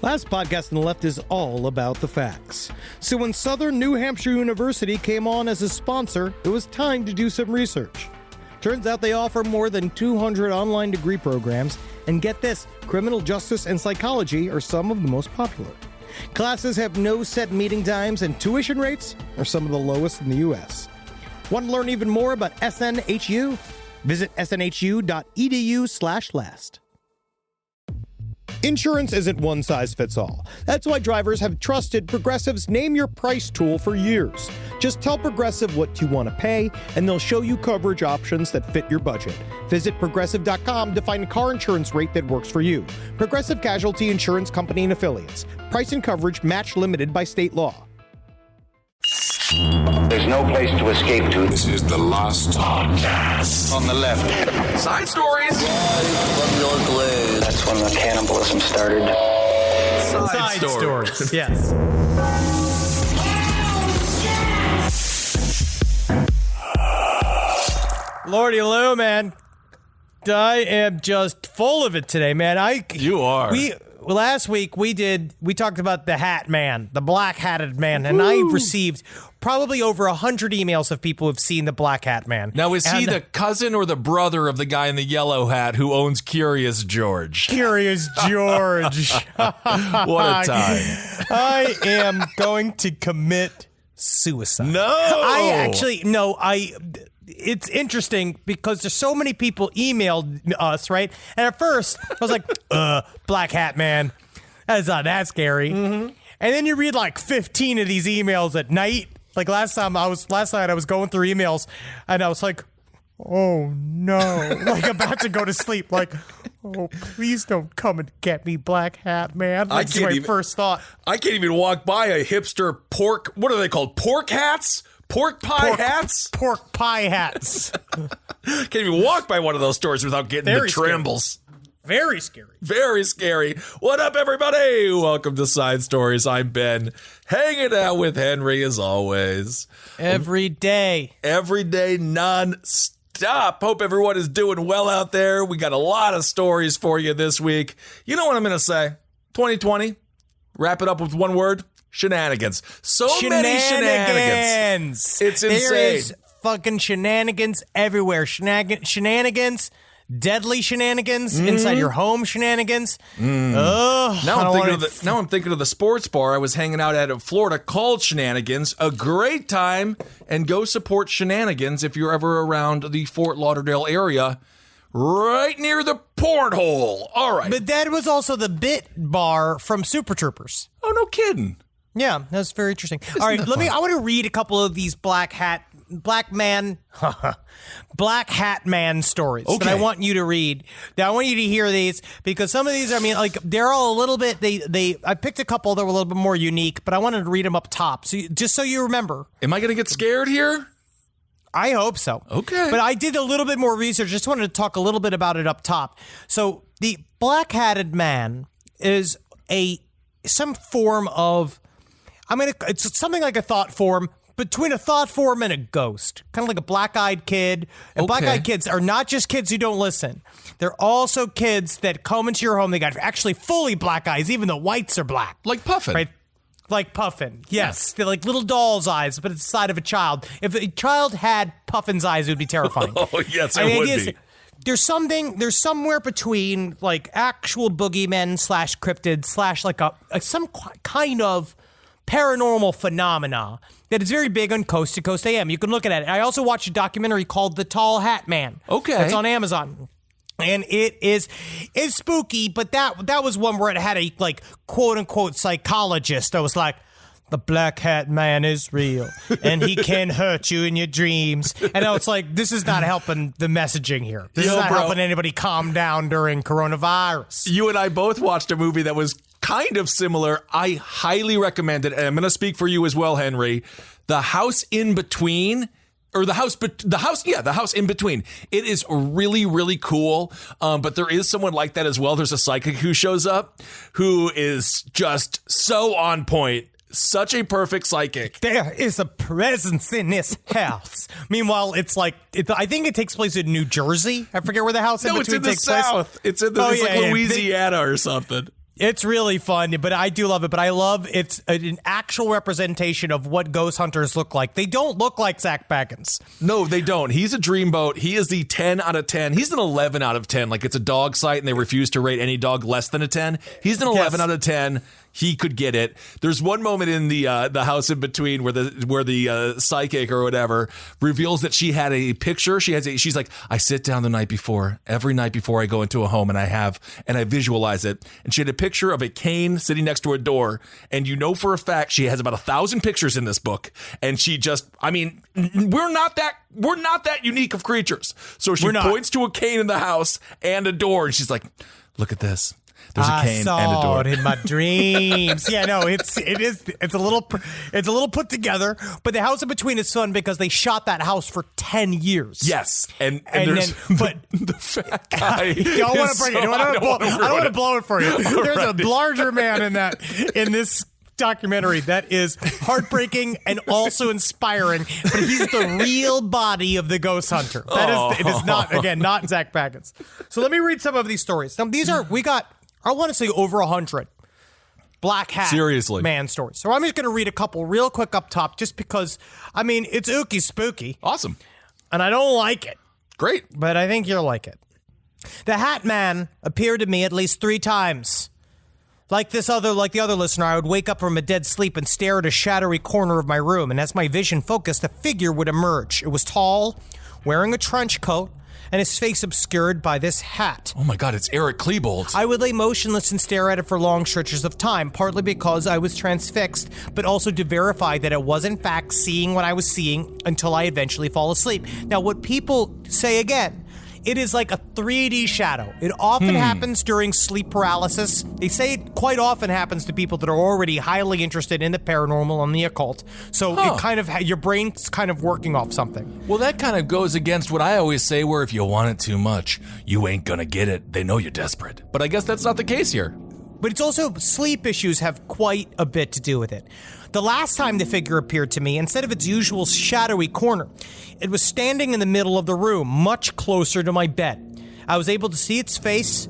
Last podcast on the left is all about the facts. So when Southern New Hampshire University came on as a sponsor, it was time to do some research. Turns out they offer more than 200 online degree programs, and get this, criminal justice and psychology are some of the most popular. Classes have no set meeting times, and tuition rates are some of the lowest in the U.S. Want to learn even more about SNHU? Visit snhu.edu/last. Insurance isn't one size fits all. That's why drivers have trusted Progressive's Name Your Price tool for years. Just tell Progressive what you want to pay, and they'll show you coverage options that fit your budget. Visit Progressive.com to find a car insurance rate that works for you. Progressive Casualty Insurance Company and Affiliates. Price and coverage match limited by state law. There's no place to escape to. This is the last podcast. On the left. Side stories. From your glade. That's when the cannibalism started. Side stories. Yes. Lordy Lou, man. I am just full of it today, man. You are. Last week we talked about the Hat Man, the black hatted man, and I received probably over 100 emails of people who've seen the black hat man. Now, is he the cousin or the brother of the guy in the yellow hat who owns Curious George? Curious George. What a time. I am going to commit suicide. No. It's interesting because there's so many people emailed us, right? And at first, I was like, black hat man. That's not that scary. Mm-hmm. And then you read like 15 of these emails at night. Like last night I was going through emails and I was like, oh no. Like about to go to sleep. Like, oh, please don't come and get me, black hat man. That's my first thought. I can't even walk by a hipster pork. What are they called? Pork hats? Pork pie hats? Pork pie hats. Can't even walk by one of those stores without getting the trembles. Very scary. Very scary. What up, everybody? Welcome to Side Stories. I'm Ben, hanging out with Henry as always. Every day. Every day, non-stop. Hope everyone is doing well out there. We got a lot of stories for you this week. You know what I'm going to say? 2020. Wrap it up with one word. Shenanigans. Many shenanigans. It's insane. There is fucking shenanigans everywhere. Shenanigans. Deadly shenanigans inside your home. Shenanigans. Now I'm thinking of the sports bar I was hanging out at in Florida called Shenanigans. A great time, and go support Shenanigans if you're ever around the Fort Lauderdale area, right near the porthole. All right, but that was also the bit bar from Super Troopers. Oh, no kidding. Yeah, that's very interesting. All right, I want to read a couple of these black hat man stories that I want you to read. Now, I want you to hear these because some of these, they're all a little bit, I picked a couple that were a little bit more unique, but I wanted to read them up top. Just so you remember. Am I going to get scared here? I hope so. Okay. But I did a little bit more research. Just wanted to talk a little bit about it up top. So the black-hatted man is some form of, it's something like a thought form, between a thought form and a ghost, kind of like a black-eyed kid. And black-eyed kids are not just kids who don't listen. They're also kids that come into your home. They got actually fully black eyes, even though whites are black. Like Puffin. Right? Like Puffin. Yes. They're like little doll's eyes, but it's the side of a child. If a child had Puffin's eyes, it would be terrifying. Oh, yes, it would be. There's somewhere between like actual boogeymen / cryptids / like some kind of paranormal phenomena that is very big on Coast to Coast AM. You can look at it. I also watched a documentary called The Tall Hat Man. Okay. It's on Amazon. And it's spooky, but that was one where it had a like quote unquote psychologist that was like, the black hat man is real and he can hurt you in your dreams. And I was like, this is not helping the messaging here. This is not helping anybody calm down during coronavirus. You and I both watched a movie that was kind of similar. I highly recommend it. And I'm going to speak for you as well, Henry. The House in Between. Or the house in between. It is really, really cool. But there is someone like that as well. There's a psychic who shows up who is just so on point. Such a perfect psychic. There is a presence in this house. Meanwhile, I think it takes place in New Jersey. I forget where the house in between takes place. No, it's in the South. It's in Louisiana or something. It's really fun, but I do love it. But I love it's an actual representation of what ghost hunters look like. They don't look like Zach Baggins. No, they don't. He's a dreamboat. He is the 10 out of 10. He's an 11 out of 10. Like, it's a dog site and they refuse to rate any dog less than a 10. He's an 11 out of 10. He could get it. There's one moment in the house in between where the psychic or whatever reveals that she had a picture. She's like, I sit down every night before I go into a home, and I visualize it. And she had a picture of a cane sitting next to a door, and you know for a fact she has about 1,000 pictures in this book. And she just, I mean, we're not that unique of creatures. So she points to a cane in the house and a door, and she's like, look at this. There's a cane and a door. I saw it in my dreams. Yeah, no, it's a little put together, but the house in between is fun because they shot that house for 10 years. Yes, and there's the fat guy. Don't want to bring it. I don't want to blow it for you. There's a larger man in this documentary that is heartbreaking and also inspiring, but he's the real body of the ghost hunter. It is not Zach Baggins. So let me read some of these stories. Now, we got, I want to say, over 100 black hat man stories. So I'm just going to read a couple real quick up top just because, I mean, it's ooky spooky. Awesome. And I don't like it. Great. But I think you'll like it. The Hat Man appeared to me at least 3 times. Like the other listener, I would wake up from a dead sleep and stare at a shadowy corner of my room, and as my vision focused, a figure would emerge. It was tall, wearing a trench coat, and his face obscured by this hat. Oh my God, it's Eric Klebold. I would lay motionless and stare at it for long stretches of time, partly because I was transfixed, but also to verify that I was in fact seeing what I was seeing until I eventually fall asleep. Now, what people say again, it is like a 3D shadow. It often happens during sleep paralysis. They say it quite often happens to people that are already highly interested in the paranormal and the occult. So it kind of, your brain's kind of working off something. Well, that kind of goes against what I always say, where if you want it too much, you ain't gonna get it. They know you're desperate. But I guess that's not the case here. But it's also, sleep issues have quite a bit to do with it. The last time the figure appeared to me, instead of its usual shadowy corner, it was standing in the middle of the room, much closer to my bed. I was able to see its face.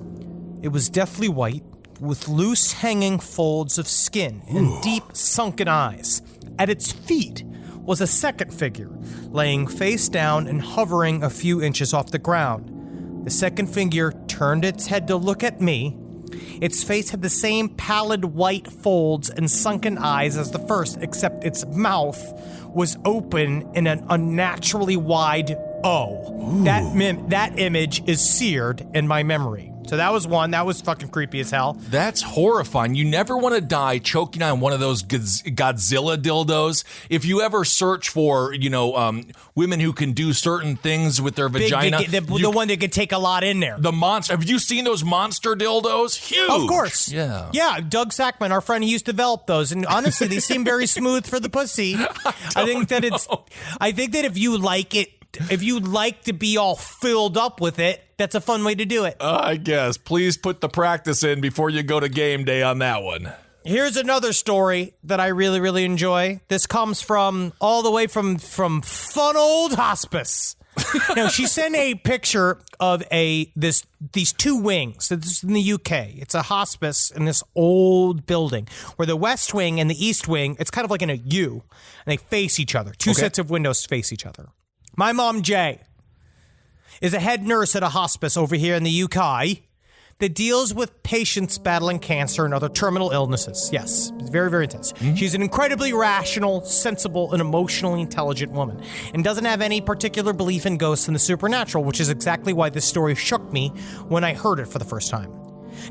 It was deathly white, with loose hanging folds of skin and deep sunken eyes. At its feet was a second figure, laying face down and hovering a few inches off the ground. The second figure turned its head to look at me. Its face had the same pallid white folds and sunken eyes as the first, except its mouth was open in an unnaturally wide O. Ooh. That image is seared in my memory. So that was one. That was fucking creepy as hell. That's horrifying. You never want to die choking on one of those Godzilla dildos. If you ever search for, women who can do certain things with their vagina. The one that can take a lot in there. The monster. Have you seen those monster dildos? Huge. Of course. Yeah. Yeah, Doug Sackman, our friend, he used to develop those. And honestly, they seem very smooth for the pussy. I think that if you like it, if you like to be all filled up with it, that's a fun way to do it. I guess. Please put the practice in before you go to game day on that one. Here's another story that I really, really enjoy. This comes from all the way from fun old hospice. Now, she sent a picture of these 2 wings. This is in the UK. It's a hospice in this old building where the west wing and the east wing, it's kind of like in a U, and they face each other. 2 sets of windows face each other. My mom, Jay, is a head nurse at a hospice over here in the UK that deals with patients battling cancer and other terminal illnesses. Yes, it's very, very intense. Mm-hmm. She's an incredibly rational, sensible, and emotionally intelligent woman and doesn't have any particular belief in ghosts and the supernatural, which is exactly why this story shook me when I heard it for the first time.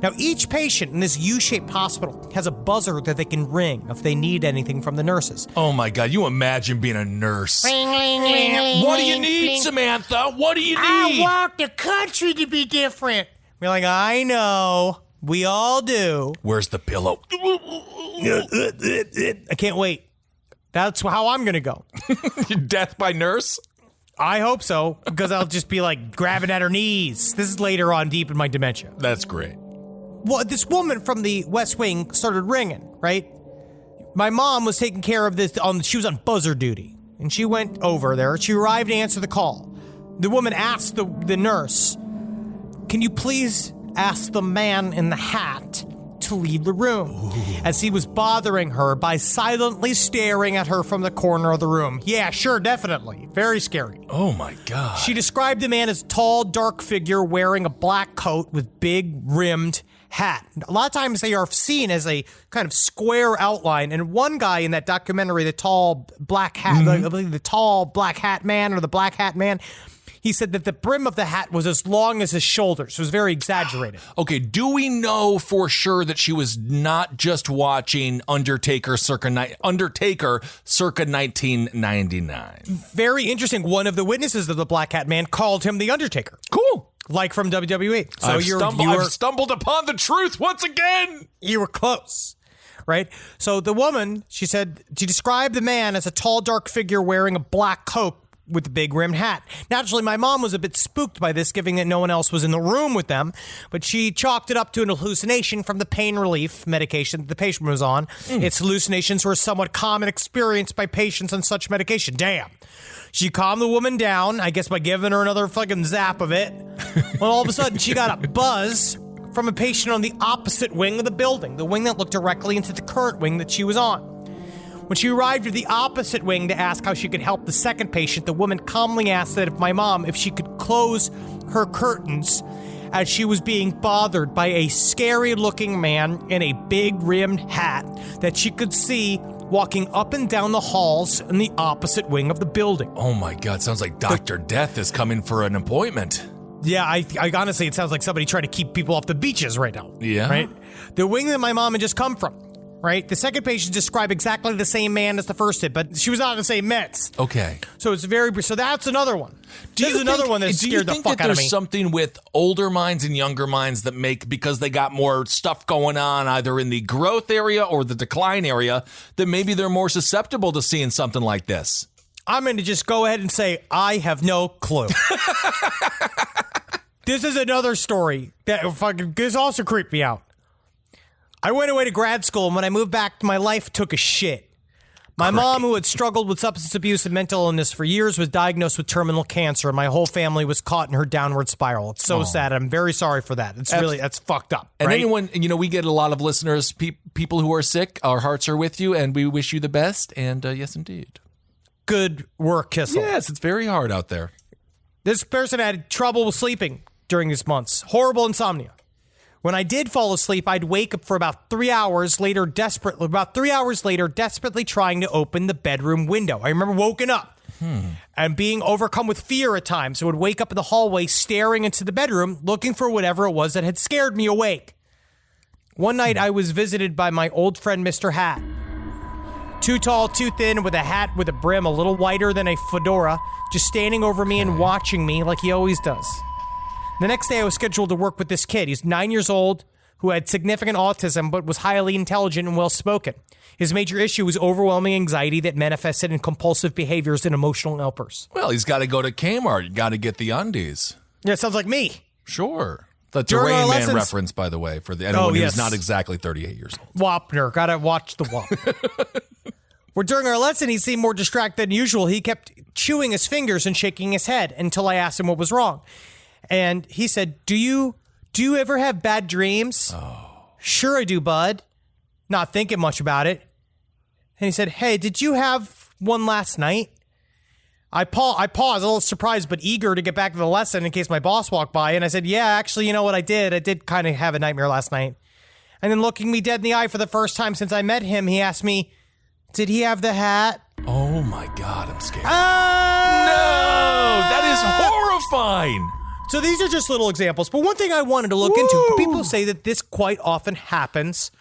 Now, each patient in this U-shaped hospital has a buzzer that they can ring if they need anything from the nurses. Oh my God, you imagine being a nurse. Ring, ring, ring, ring, what do you need, Samantha? What do you need? I want the country to be different. We're like, I know. We all do. Where's the pillow? I can't wait. That's how I'm going to go. Death by nurse? I hope so, because I'll just be like grabbing at her knees. This is later on deep in my dementia. That's great. Well, this woman from the West Wing started ringing, right? My mom was taking care of this. She was on buzzer duty, and she went over there. She arrived to answer the call. The woman asked the nurse, "Can you please ask the man in the hat to leave the room, as he was bothering her by silently staring at her from the corner of the room. Yeah, sure, definitely. Very scary. Oh my God. She described the man as a tall, dark figure wearing a black coat with big rimmed hat. A lot of times they are seen as a kind of square outline. And one guy in that documentary, the tall black hat, I believe the tall black hat man or the black hat man, he said that the brim of the hat was as long as his shoulders. It was very exaggerated. Okay, do we know for sure that she was not just watching Undertaker circa 1999? Very interesting. One of the witnesses of the black hat man called him the Undertaker. Cool. Like from WWE. So I've stumbled upon the truth once again. You were close, right? So the woman, she said, she described the man as a tall, dark figure wearing a black coat with a big rimmed hat. Naturally, my mom was a bit spooked by this, given that no one else was in the room with them, but she chalked it up to an hallucination from the pain relief medication that the patient was on. Its hallucinations were a somewhat common experience by patients on such medication. Damn. She calmed the woman down, I guess by giving her another fucking zap of it. Well, all of a sudden, she got a buzz from a patient on the opposite wing of the building, the wing that looked directly into the current wing that she was on. When she arrived at the opposite wing to ask how she could help the second patient, the woman calmly asked that if she could close her curtains, as she was being bothered by a scary-looking man in a big rimmed hat that she could see walking up and down the halls in the opposite wing of the building. Oh my God, sounds like Dr. Death is coming for an appointment. Yeah, I honestly, it sounds like somebody trying to keep people off the beaches right now. Yeah. Right? The wing that my mom had just come from, right? The second patient described exactly the same man as the first did, but she was not in the same meds. Okay. So that's another one. This is another one that scared the fuck out of me. There's something with older minds and younger minds that because they got more stuff going on either in the growth area or the decline area, that maybe they're more susceptible to seeing something like this? I'm going to just go ahead and say I have no clue. This is another story that this also creeped me out. I went away to grad school, and when I moved back, my life took a shit. My mom, who had struggled with substance abuse and mental illness for years, was diagnosed with terminal cancer, and my whole family was caught in her downward spiral. It's so sad. I'm very sorry for that. That's fucked up. And right? anyone, we get a lot of listeners, people who are sick. Our hearts are with you, and we wish you the best. And yes, indeed. Good work, Kissel. Yes, it's very hard out there. This person had trouble sleeping during these months. Horrible insomnia. When I did fall asleep, I'd wake up for about 3 hours later, desperately trying to open the bedroom window. I remember waking up and being overcome with fear at times. I would wake up in the hallway, staring into the bedroom, looking for whatever it was that had scared me awake. One night, I was visited by my old friend, Mr. Hat. Too tall, too thin, with a hat with a brim a little wider than a fedora, just standing over me and watching me like he always does. The next day, I was scheduled to work with this kid. He's 9 years old, who had significant autism, but was highly intelligent and well-spoken. His major issue was overwhelming anxiety that manifested in compulsive behaviors and emotional outbursts. Well, he's got to go to Kmart. You got to get the undies. Yeah, sounds like me. Sure. That's a Rain Man reference, by the way, for anyone who's not exactly 38 years old. Wapner. Gotta watch the Wap. Well, during our lesson, he seemed more distracted than usual. He kept chewing his fingers and shaking his head until I asked him what was wrong. And he said, do you ever have bad dreams? Oh. Sure I do, bud. Not thinking much about it. And he said, hey, did you have one last night? I paused, a little surprised but eager to get back to the lesson in case my boss walked by. And I said, yeah, actually, you know what I did? I did kind of have a nightmare last night. And then looking me dead in the eye for the first time since I met him, he asked me, did he have the hat? Oh my God, I'm scared. No, that is horrifying. So these are just little examples. But one thing I wanted to look into, people say that this quite often happens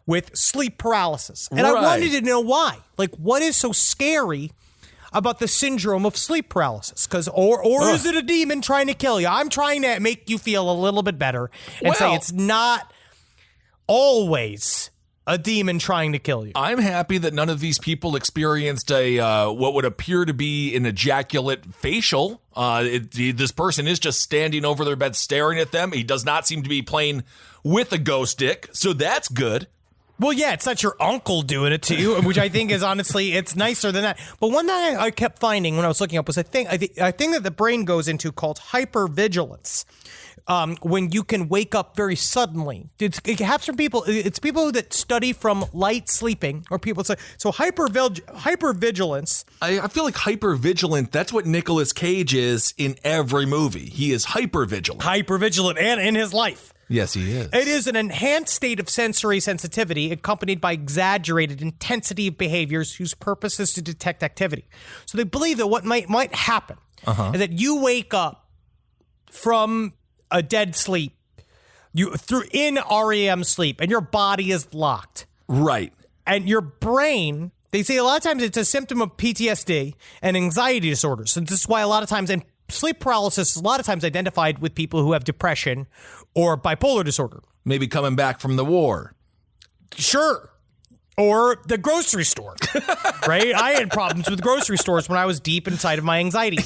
with sleep paralysis. And I wanted to know why. Like, what is so scary about the syndrome of sleep paralysis? Or is it a demon trying to kill you? I'm trying to make you feel a little bit better and say it's not always a demon trying to kill you. I'm happy that none of these people experienced a what would appear to be an ejaculate facial. This person is just standing over their bed staring at them. He does not seem to be playing with a ghost dick, so that's good. Well, yeah, it's not your uncle doing it to you, which I think is honestly, it's nicer than that. But one thing I kept finding when I was looking up was a thing that the brain goes into called hypervigilance. When you can wake up very suddenly. It happens from people. It's people that study from light sleeping, or people say so. Hypervigilance. I feel like hypervigilant. That's what Nicolas Cage is in every movie. He is hypervigilant. Hypervigilant, and in his life. Yes, he is. It is an enhanced state of sensory sensitivity accompanied by exaggerated intensity of behaviors whose purpose is to detect activity. So they believe that what might happen is that you wake up from a dead sleep, in REM sleep, and your body is locked. Right. And your brain, they say a lot of times it's a symptom of PTSD and anxiety disorders. And this is why a lot of times, and sleep paralysis is a lot of times identified with people who have depression or bipolar disorder. Maybe coming back from the war. Sure. Or the grocery store, right? I had problems with grocery stores when I was deep inside of my anxiety.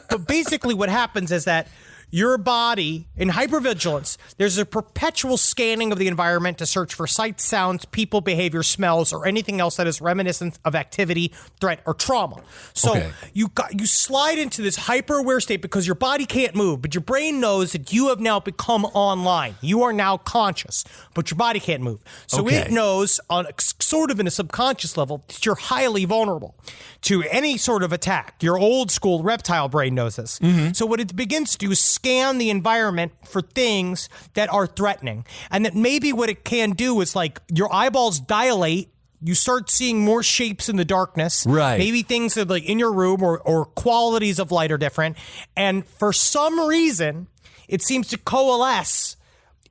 But basically what happens is that your body, in hypervigilance, there's a perpetual scanning of the environment to search for sights, sounds, people, behavior, smells, or anything else that is reminiscent of activity, threat, or trauma. So you slide into this hyper-aware state because your body can't move, but your brain knows that you have now become online. You are now conscious, but your body can't move. So it knows on sort of in a subconscious level that you're highly vulnerable to any sort of attack. Your old school reptile brain knows this. Mm-hmm. So what it begins to do is scan the environment for things that are threatening. And that maybe what it can do is like your eyeballs dilate. You start seeing more shapes in the darkness. Right. Maybe things that like in your room or qualities of light are different. And for some reason, it seems to coalesce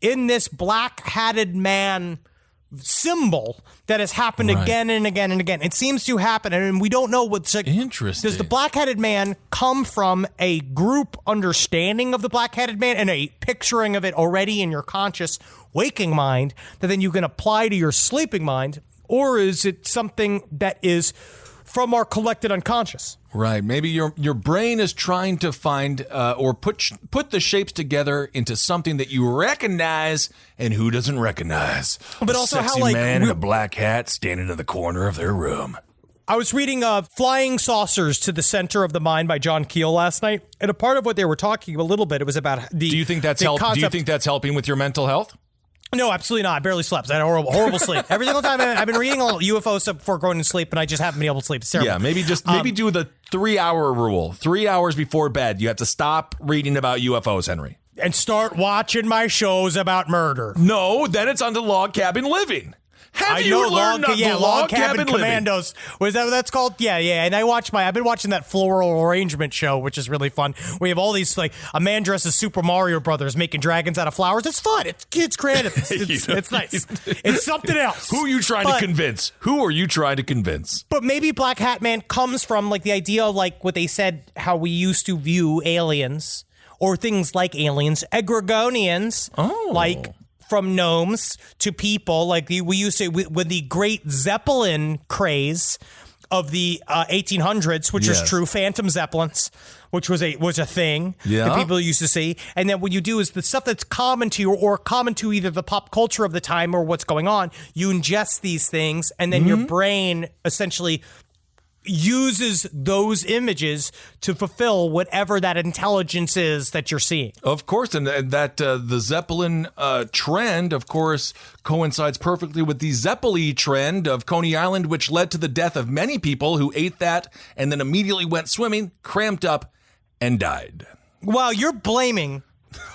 in this black-hatted man symbol that has happened again and again and again. It seems to happen, and we don't know what's interesting. Does the black-headed man come from a group understanding of the black-headed man and a picturing of it already in your conscious waking mind that then you can apply to your sleeping mind, or is it something that is from our collected unconscious? Right. Maybe your brain is trying to find or put the shapes together into something that you recognize, and who doesn't recognize? But also sexy how like man in a black hat standing in the corner of their room. I was reading Flying Saucers to the Center of the Mind by John Keel last night, and a part of what they were talking a little bit, it was about the. Do you think that's Do you think that's helping with your mental health? No, absolutely not. I barely slept. I had a horrible sleep. Every single time I've been reading all UFO stuff before going to sleep, and I just haven't been able to sleep. It's terrible. Yeah, maybe do the 3-hour rule. 3 hours before bed, you have to stop reading about UFOs, Henry. And start watching my shows about murder. No, then it's on to Log Cabin Living. Have you learned Log Cabin Commandos? Was that what that's called? Yeah. And I've been watching that floral arrangement show, which is really fun. We have all these like a man dressed as Super Mario Brothers making dragons out of flowers. It's fun. It's kids creative. It's nice. It's something else. Who are you trying to convince? Who are you trying to convince? But maybe Black Hat Man comes from like the idea of like what they said, how we used to view aliens or things like aliens, egregonians, like. From gnomes to people, like we used to, with the great Zeppelin craze of the 1800s, which is true, Phantom Zeppelins, which was a thing that people used to see. And then what you do is the stuff that's common to you or common to either the pop culture of the time or what's going on, you ingest these things, and then your brain essentially uses those images to fulfill whatever that intelligence is that you're seeing. Of course, and that the Zeppelin trend, of course, coincides perfectly with the Zeppeli trend of Coney Island, which led to the death of many people who ate that and then immediately went swimming, cramped up, and died. Wow, you're blaming.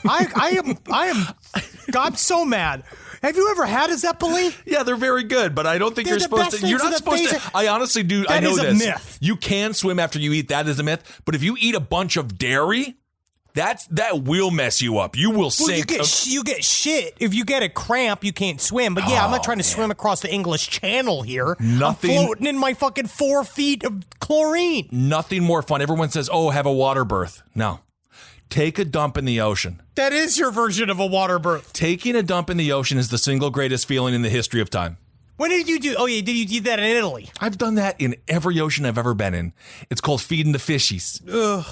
I'm so mad. Have you ever had a Zeppeli? Yeah, they're very good, but I don't think you're supposed to. You're not supposed to. I honestly do. I know this. That is a myth. You can swim after you eat. That is a myth. But if you eat a bunch of dairy, that will mess you up. You will sink. You get shit. If you get a cramp, you can't swim. But yeah, I'm not trying to swim across the English Channel here. I'm floating in my fucking 4 feet of chlorine. Nothing more fun. Everyone says, "Oh, have a water birth." No. Take a dump in the ocean. That is your version of a water birth. Taking a dump in the ocean is the single greatest feeling in the history of time. When did you do? Oh, yeah, did you do that in Italy? I've done that in every ocean I've ever been in. It's called feeding the fishies. Ugh.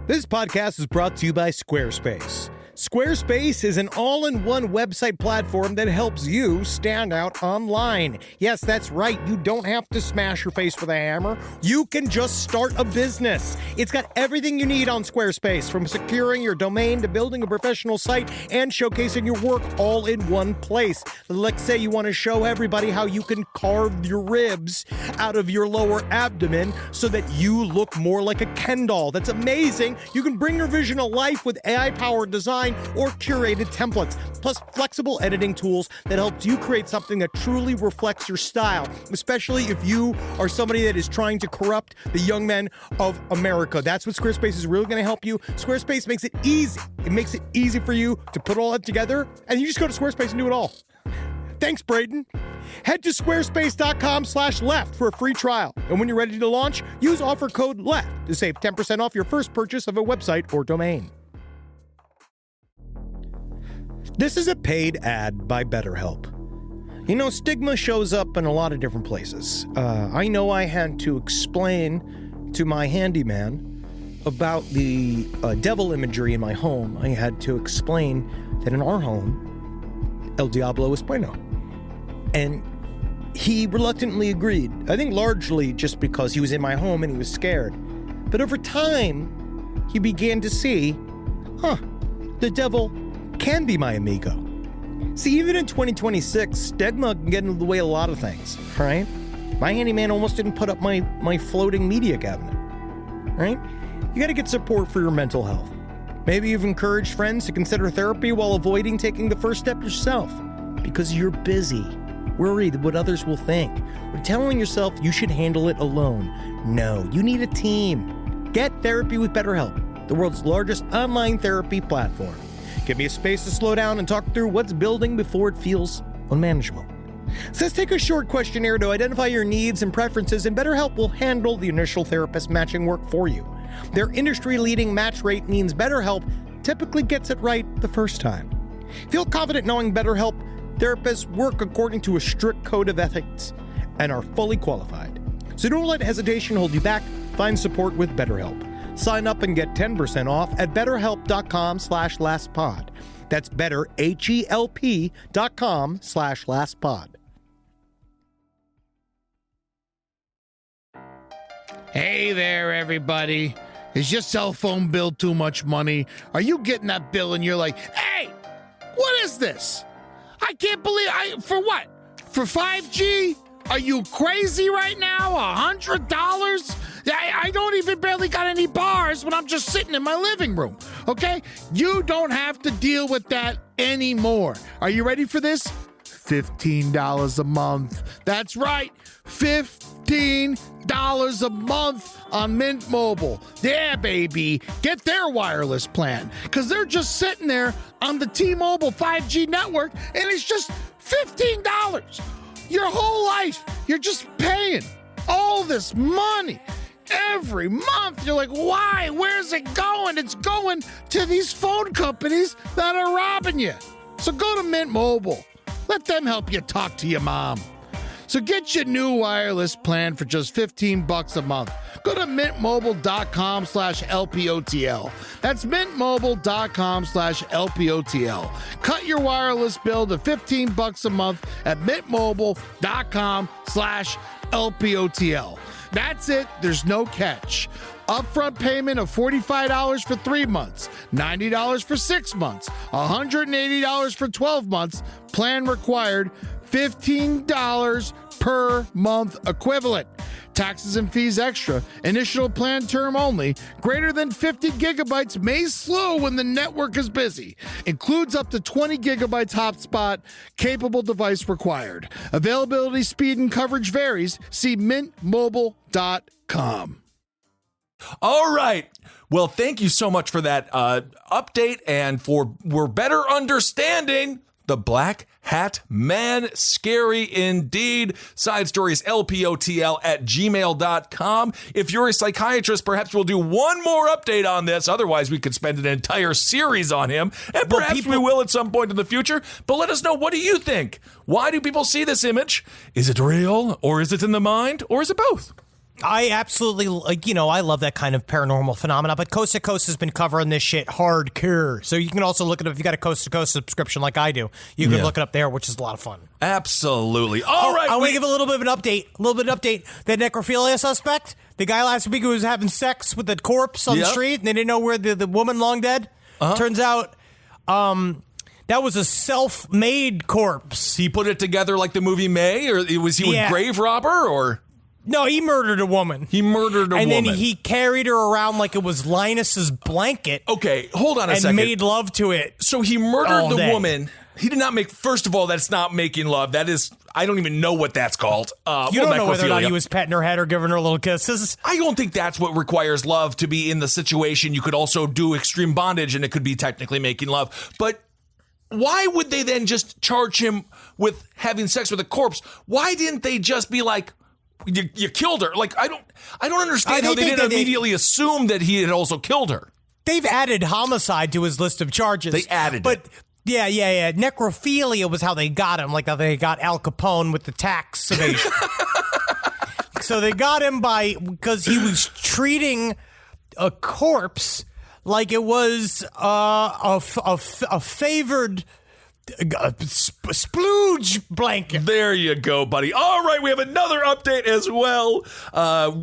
This podcast is brought to you by Squarespace. Squarespace is an all-in-one website platform that helps you stand out online. Yes, that's right. You don't have to smash your face with a hammer. You can just start a business. It's got everything you need on Squarespace, from securing your domain to building a professional site and showcasing your work all in one place. Let's say you want to show everybody how you can carve your ribs out of your lower abdomen so that you look more like a Ken doll. That's amazing. You can bring your vision to life with AI-powered design or curated templates, plus flexible editing tools that helps you create something that truly reflects your style, especially if you are somebody that is trying to corrupt the young men of America. That's what Squarespace is really going to help you. Squarespace makes it easy. It makes it easy for you to put all that together, and you just go to Squarespace and do it all. Thanks, Braden. Head to squarespace.com/left for a free trial. And when you're ready to launch, use offer code LEFT to save 10% off your first purchase of a website or domain. This is a paid ad by BetterHelp. You know, stigma shows up in a lot of different places. I know I had to explain to my handyman about the devil imagery in my home. I had to explain that in our home, El Diablo es bueno. And he reluctantly agreed. I think largely just because he was in my home and he was scared. But over time, he began to see, the devil can be my amigo. See, even in 2026, stigma can get in the way of a lot of things, right? My handyman almost didn't put up my floating media cabinet, right? You gotta get support for your mental health. Maybe you've encouraged friends to consider therapy while avoiding taking the first step yourself because you're busy, worried what others will think, or telling yourself you should handle it alone. No, you need a team. Get therapy with BetterHelp, the world's largest online therapy platform. Give me a space to slow down and talk through what's building before it feels unmanageable. So let's take a short questionnaire to identify your needs and preferences, and BetterHelp will handle the initial therapist matching work for you. Their industry-leading match rate means BetterHelp typically gets it right the first time. Feel confident knowing BetterHelp therapists work according to a strict code of ethics and are fully qualified. So don't let hesitation hold you back. Find support with BetterHelp. Sign up and get 10% off at betterhelp.com/lastpod. That's betterhelp.com/lastpod. Hey there, everybody. Is your cell phone bill too much money? Are you getting that bill and you're like, hey, what is this? I can't believe for what? For 5G? Are you crazy right now? $100? I don't even barely got any bars when I'm just sitting in my living room, okay? You don't have to deal with that anymore. Are you ready for this? $15 a month. That's right, $15 a month on Mint Mobile. Yeah, baby. Get their wireless plan, because they're just sitting there on the T-Mobile 5G network, and it's just $15. Your whole life, you're just paying all this money every month. You're like, why? Where's it going? It's going to these phone companies that are robbing you. So go to Mint Mobile. Let them help you talk to your mom. So get your new wireless plan for just $15 a month. Go to mintmobile.com/LPOTL. That's mintmobile.com/LPOTL. Cut your wireless bill to $15 a month at mintmobile.com/LPOTL. That's it. There's no catch. Upfront payment of $45 for 3 months, $90 for 6 months, $180 for 12 months. Plan required, $15 per month equivalent. Taxes and fees extra. Initial plan term only. Greater than 50 gigabytes may slow when the network is busy. Includes up to 20 gigabytes hotspot. Capable device required. Availability, speed, and coverage varies. See mintmobile.com. All right. Well, thank you so much for that update and for we're better understanding the Black Hat Man. Scary indeed. Side stories, lpotl@gmail.com. If you're a psychiatrist, perhaps we'll do one more update on this. Otherwise, we could spend an entire series on him. And perhaps we will at some point in the future. But let us know, what do you think? Why do people see this image? Is it real? Or is it in the mind? Or is it both? I absolutely, I love that kind of paranormal phenomena, but Coast to Coast has been covering this shit hardcore. So you can also look it up if you got a Coast to Coast subscription like I do. You can look it up there, which is a lot of fun. Absolutely. All right. I want to give a little bit of an update. That necrophilia suspect, the guy last week who was having sex with the corpse on the street, and they didn't know where the woman long dead. Turns out, that was a self-made corpse. He put it together like the movie May, or was he with grave robber, or? No, he murdered a woman. And then he carried her around like it was Linus's blanket. Okay, hold on a second. And made love to it. So he murdered the woman. He did not make. First of all, that's not making love. That is. I don't even know what that's called. You don't know whether or not he was petting her head or giving her little kisses. I don't think that's what requires love to be in the situation. You could also do extreme bondage, and it could be technically making love. But why would they then just charge him with having sex with a corpse? Why didn't they just be like, you killed her? Like, I don't understand how they didn't immediately assume that he had also killed her. They've added homicide to his list of charges. They added it. Yeah. Necrophilia was how they got him, like how they got Al Capone with the tax evasion. So they got him because he was treating a corpse like it was a favored splooge blanket. There you go, buddy. All right, we have another update as well.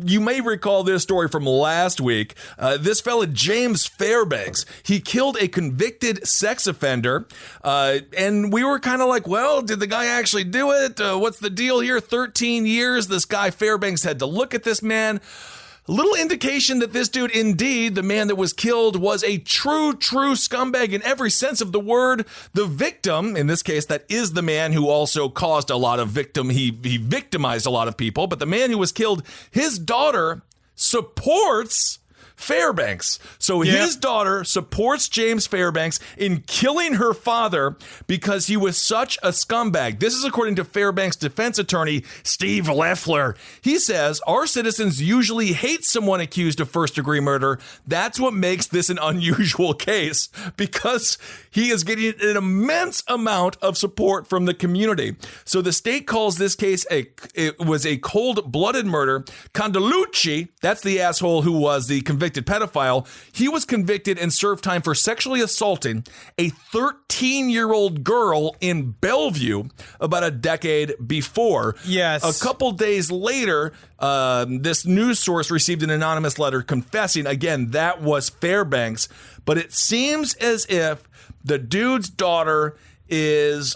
You may recall this story from last week. This fella, James Fairbanks, he killed a convicted sex offender. And we were kind of like, well, did the guy actually do it? What's the deal here? 13 years. This guy Fairbanks had to look at this man. Little indication that this dude, indeed, the man that was killed, was a true scumbag in every sense of the word. The victim, in this case, that is the man who also caused a lot of he victimized a lot of people, but the man who was killed, his daughter supports Fairbanks. So his daughter supports James Fairbanks in killing her father because he was such a scumbag. This is according to Fairbanks' defense attorney, Steve Leffler. He says, our citizens usually hate someone accused of first-degree murder. That's what makes this an unusual case, because he is getting an immense amount of support from the community. So the state calls this case it was a cold-blooded murder. Condalucci, that's the asshole who was the convicted pedophile, he was convicted and served time for sexually assaulting a 13-year-old girl in Bellevue about a decade before. Yes. A couple days later, this news source received an anonymous letter confessing. Again, that was Fairbanks. But it seems as if the dude's daughter is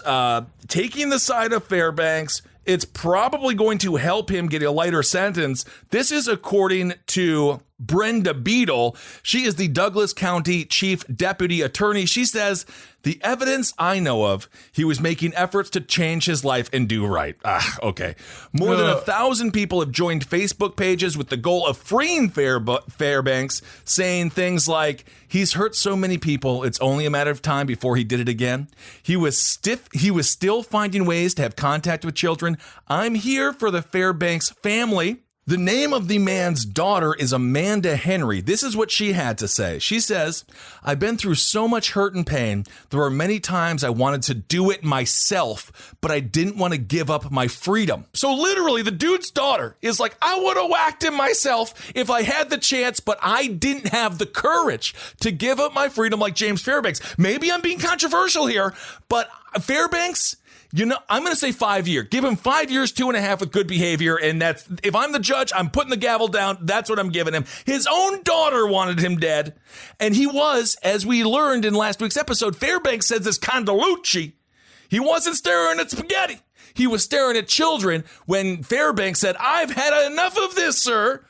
taking the side of Fairbanks. It's probably going to help him get a lighter sentence. This is according to Brenda Beadle. She is the Douglas County Chief Deputy Attorney. She says, the evidence I know of, he was making efforts to change his life and do right. Okay. More than 1,000 people have joined Facebook pages with the goal of freeing Fairbanks, saying things like, he's hurt so many people, it's only a matter of time before he did it again. He was still finding ways to have contact with children. I'm here for the Fairbanks family. The name of the man's daughter is Amanda Henry. This is what she had to say. She says, I've been through so much hurt and pain. There were many times I wanted to do it myself, but I didn't want to give up my freedom. So literally, the dude's daughter is like, I would have whacked him myself if I had the chance, but I didn't have the courage to give up my freedom like James Fairbanks. Maybe I'm being controversial here, but Fairbanks, you know, I'm going to say 5 years. Give him 5 years, 2.5 with good behavior. And that's, if I'm the judge, I'm putting the gavel down. That's what I'm giving him. His own daughter wanted him dead. And he was, as we learned in last week's episode, Fairbanks says this Condalucci. He wasn't staring at spaghetti. He was staring at children when Fairbanks said, I've had enough of this, sir,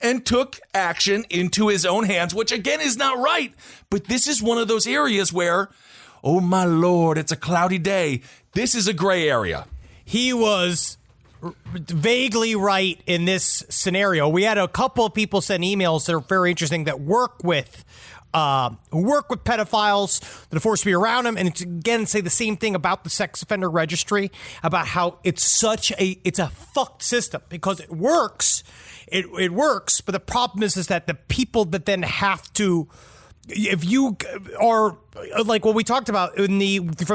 and took action into his own hands, which again is not right. But this is one of those areas where, oh my Lord, it's a cloudy day. This is a gray area. He was vaguely right in this scenario. We had a couple of people send emails that are very interesting that work with pedophiles that are forced to be around them, and it's again say the same thing about the sex offender registry, about how it's a fucked system because it works. It works, but the problem is that the people that then have to if you are like what we talked about from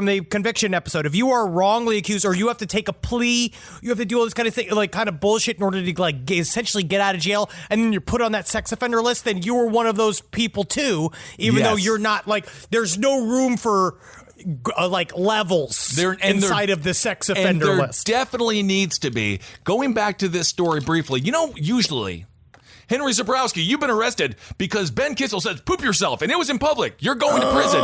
the conviction episode, if you are wrongly accused or you have to take a plea, you have to do all this kind of thing, like kind of bullshit in order to like essentially get out of jail, and then you're put on that sex offender list, then you were one of those people too, even though you're not. Like, there's no room for like levels inside of the sex offender list. Definitely needs to be. Going back to this story briefly, usually, Henry Zabrowski, you've been arrested because Ben Kissel says, poop yourself, and it was in public. You're going to prison.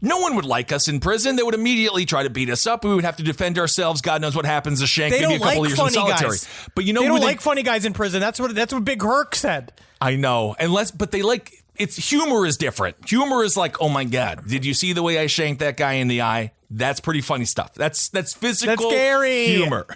No one would like us in prison. They would immediately try to beat us up. We would have to defend ourselves. God knows what happens to Shank. They maybe don't a couple like years in funny solitary. guys. But they don't like funny guys in prison. That's what Big Herc said. I know. But they like, humor is different. Humor is like, oh my God, did you see the way I shanked that guy in the eye? That's pretty funny stuff. That's physical That's scary. humor.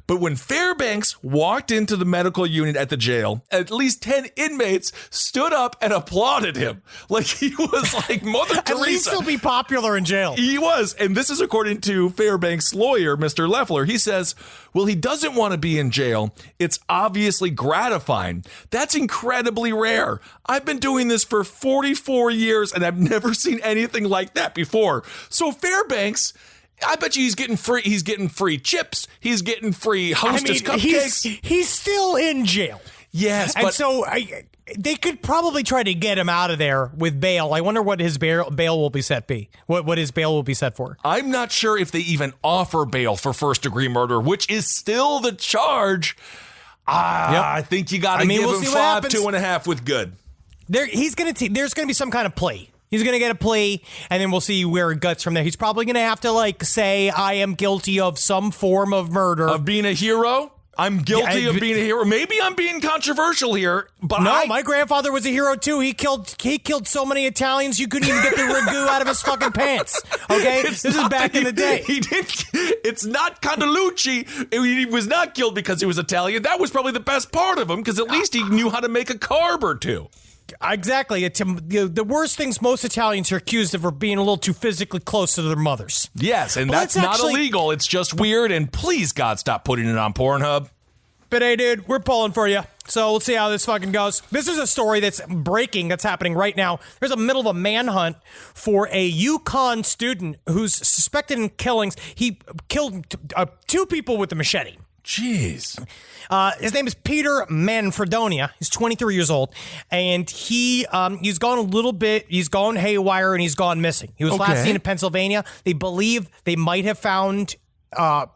But when Fairbanks walked into the medical unit at the jail, at least 10 inmates stood up and applauded him. Like he was like Mother Teresa. At least he'll be popular in jail. He was. And this is according to Fairbanks' lawyer, Mr. Leffler. He says, well, he doesn't want to be in jail. It's obviously gratifying. That's incredibly rare. I've been doing this for 44 years and I've never seen anything like that before. So Fairbanks, I bet you he's getting free chips. He's getting free Hostess cupcakes. He's still in jail. Yes, and so they could probably try to get him out of there with bail. I wonder what his bail will be set be. What his bail will be set for. I'm not sure if they even offer bail for first-degree murder, which is still the charge. I think you got to give him 5, 2.5 with good. There's going to be some kind of plea. He's going to get a plea, and then we'll see where it guts from there. He's probably going to have to, say, I am guilty of some form of murder. Of being a hero? I'm guilty of being a hero. Maybe I'm being controversial here, but my grandfather was a hero, too. He killed so many Italians, you couldn't even get the ragu out of his fucking pants. Okay? This is back in the day. It's not Candelucci. He was not killed because he was Italian. That was probably the best part of him, because at least he knew how to make a carb or two. Exactly. The worst things most Italians are accused of are being a little too physically close to their mothers. Yes, and that's not illegal. It's just weird, and please, God, stop putting it on Pornhub. But hey, dude, we're pulling for you. So we'll see how this fucking goes. This is a story that's breaking, that's happening right now. There's a middle of a manhunt for a Yukon student who's suspected in killings. He killed 2 people with a machete. Jeez. His name is Peter Manfredonia. He's 23 years old, and he's gone a little bit. He's gone haywire, and he's gone missing. He was last seen in Pennsylvania. They believe they might have found